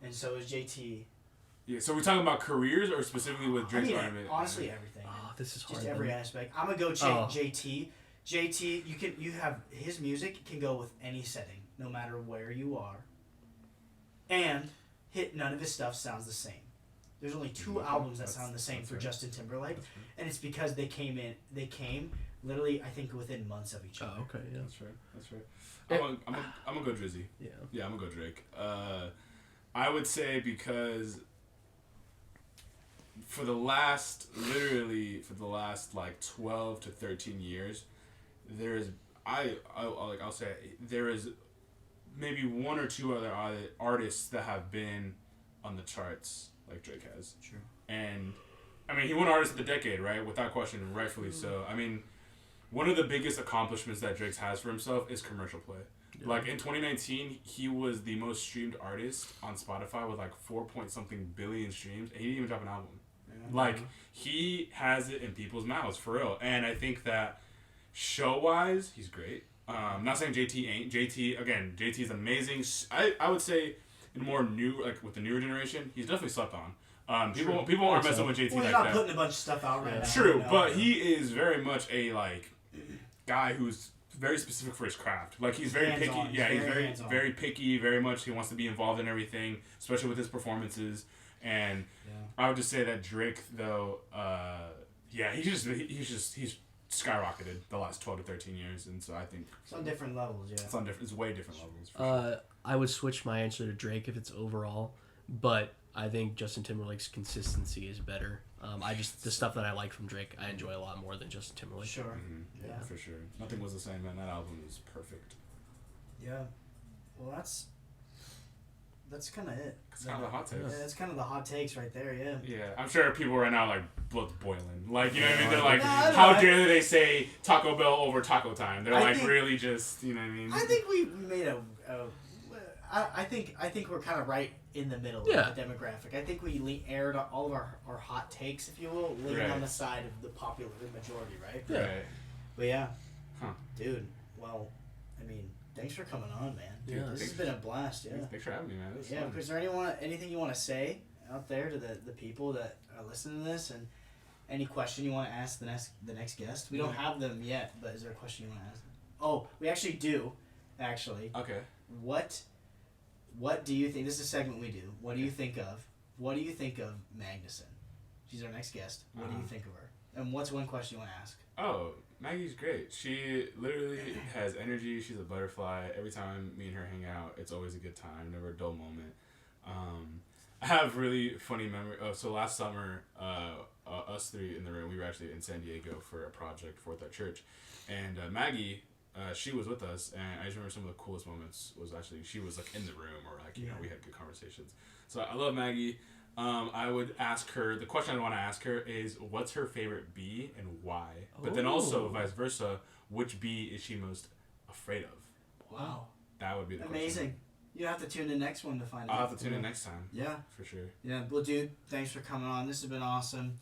and so is JT. Yeah. So we're talking about careers or specifically with Drake's R&B? Honestly, everything. Oh, this is hard. Just every aspect. I'm gonna go JT. JT, you have his music can go with any setting, no matter where you are. And none of his stuff sounds the same. There's only 2 albums that sound the same for Justin Timberlake, and it's because they came literally, I think, within months of each other. Oh, okay, yeah. That's right. I'm gonna go Drizzy. Yeah, I'm gonna go Drake. I would say because for the last like 12 to 13 years, I'll say there is maybe 1 or 2 other artists that have been on the charts like Drake has. True. And I mean, he won Artist of the Decade, right? Without question, rightfully so. I mean, one of the biggest accomplishments that Drake has for himself is commercial play. Yeah. Like in 2019, he was the most streamed artist on Spotify with like 4-point-something billion streams, and he didn't even drop an album. Yeah. Like, he has it in people's mouths, for real. And I think that show-wise, he's great. Not saying JT ain't. JT is amazing. I would say in more new, like with the newer generation, he's definitely slept on. People aren't messing with JT he's like not that. putting a bunch of stuff out right now. True, but he is very much a like guy who's very specific for his craft. Like, he's very picky. Yeah, he's very picky. Very much he wants to be involved in everything, especially with his performances. And I would just say that Drake, though, he's skyrocketed the last 12 to 13 years, and so I think it's on different levels. Yeah, it's way different levels. For sure. I would switch my answer to Drake if it's overall, but I think Justin Timberlake's consistency is better. The stuff that I like from Drake, I enjoy a lot more than Justin Timberlake. Sure. Mm-hmm. Yeah, for sure. Nothing was the same, man. That album is perfect. Yeah. Well, that's kind of it. It's kind of the hot takes. Yeah, that's kind of the hot takes right there, yeah. Yeah, I'm sure people right now, like, blood's boiling. Like, you know what I mean? They're like, how dare they say Taco Bell over Taco Time? They're really just, you know what I mean? I think we made I think we're kind of right in the middle of the demographic. I think we aired all of our hot takes, if you will, leaning on the side of the popular majority, right? Yeah. Right. But yeah. Dude, well, I mean, thanks for coming on, man. Dude, this has been a blast, yeah. Thanks for having me, man. Fun. Is there anything you want to say out there to the people that are listening to this, and any question you want to ask the next guest? We don't have them yet, but is there a question you want to ask them? Oh, we actually do, actually. Okay. What do you think? This is a segment we do. What do you think of Magnuson? She's our next guest. What do you think of her? And what's one question you want to ask? Oh, Maggie's great. She literally has energy. She's a butterfly. Every time me and her hang out, it's always a good time. Never a dull moment. I have really funny memory. So last summer, us 3 in the room, we were actually in San Diego for a project for our church. And Maggie, she was with us, and I just remember some of the coolest moments was actually she was like in the room, or like, you know, we had good conversations. So I love Maggie. I would ask her, the question I want to ask her is, what's her favorite bee and why? But then also, vice versa, which bee is she most afraid of? Wow. That would be the amazing. question. You have to tune in next one to find out. I'll have to tune in next time. Yeah. For sure. Yeah. Well, dude, thanks for coming on. This has been awesome.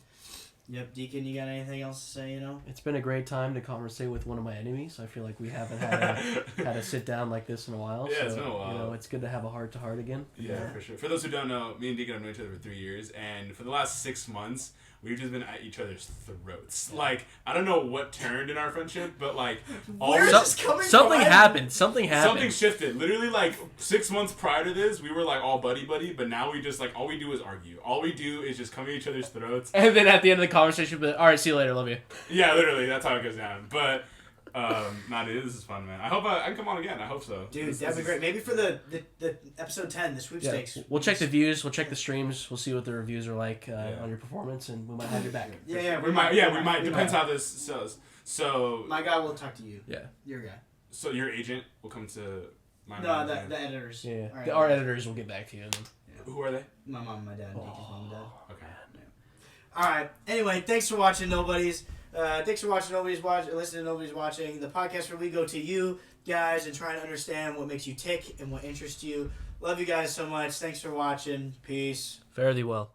Yep, Deacon, you got anything else to say, It's been a great time to conversate with one of my enemies. I feel like we haven't had a sit down like this in a while. Yeah, so, it's been a while. It's good to have a heart-to-heart again. Yeah, for sure. For those who don't know, me and Deacon have known each other for 3 years, and for the last 6 months, we've just been at each other's throats. Like, I don't know what turned in our friendship, but like, Where's this coming something from? happened. Something shifted. Literally, like 6 months prior to this, we were like all buddy, but now we just like all we do is argue. All we do is just come at each other's throats. And then at the end of the conversation, we'll be like, all right, see you later, love you. Yeah, literally, that's how it goes down. But dude, this is fun, man. I hope I can come on again. I hope so. Dude, that'd be great. Maybe for the episode 10, the sweepstakes. We'll check the views. We'll check the streams. We'll see what the reviews are like on your performance, and we might have your back. Yeah, we might. Depends how this sells. So my guy will talk to you. Yeah. Your guy. So your agent will come to my No, the editors. Yeah. Right. Our editors will get back to you. And then. Who are they? My mom and my dad. Deacon's mom and dad. Okay. All right. Anyway, thanks for watching, Nobodies. Thanks for watching listening to Nobody's Watching, the podcast where we go to you guys and try to understand what makes you tick and what interests you. Love you guys so much. Thanks for watching. Peace. Fare thee well.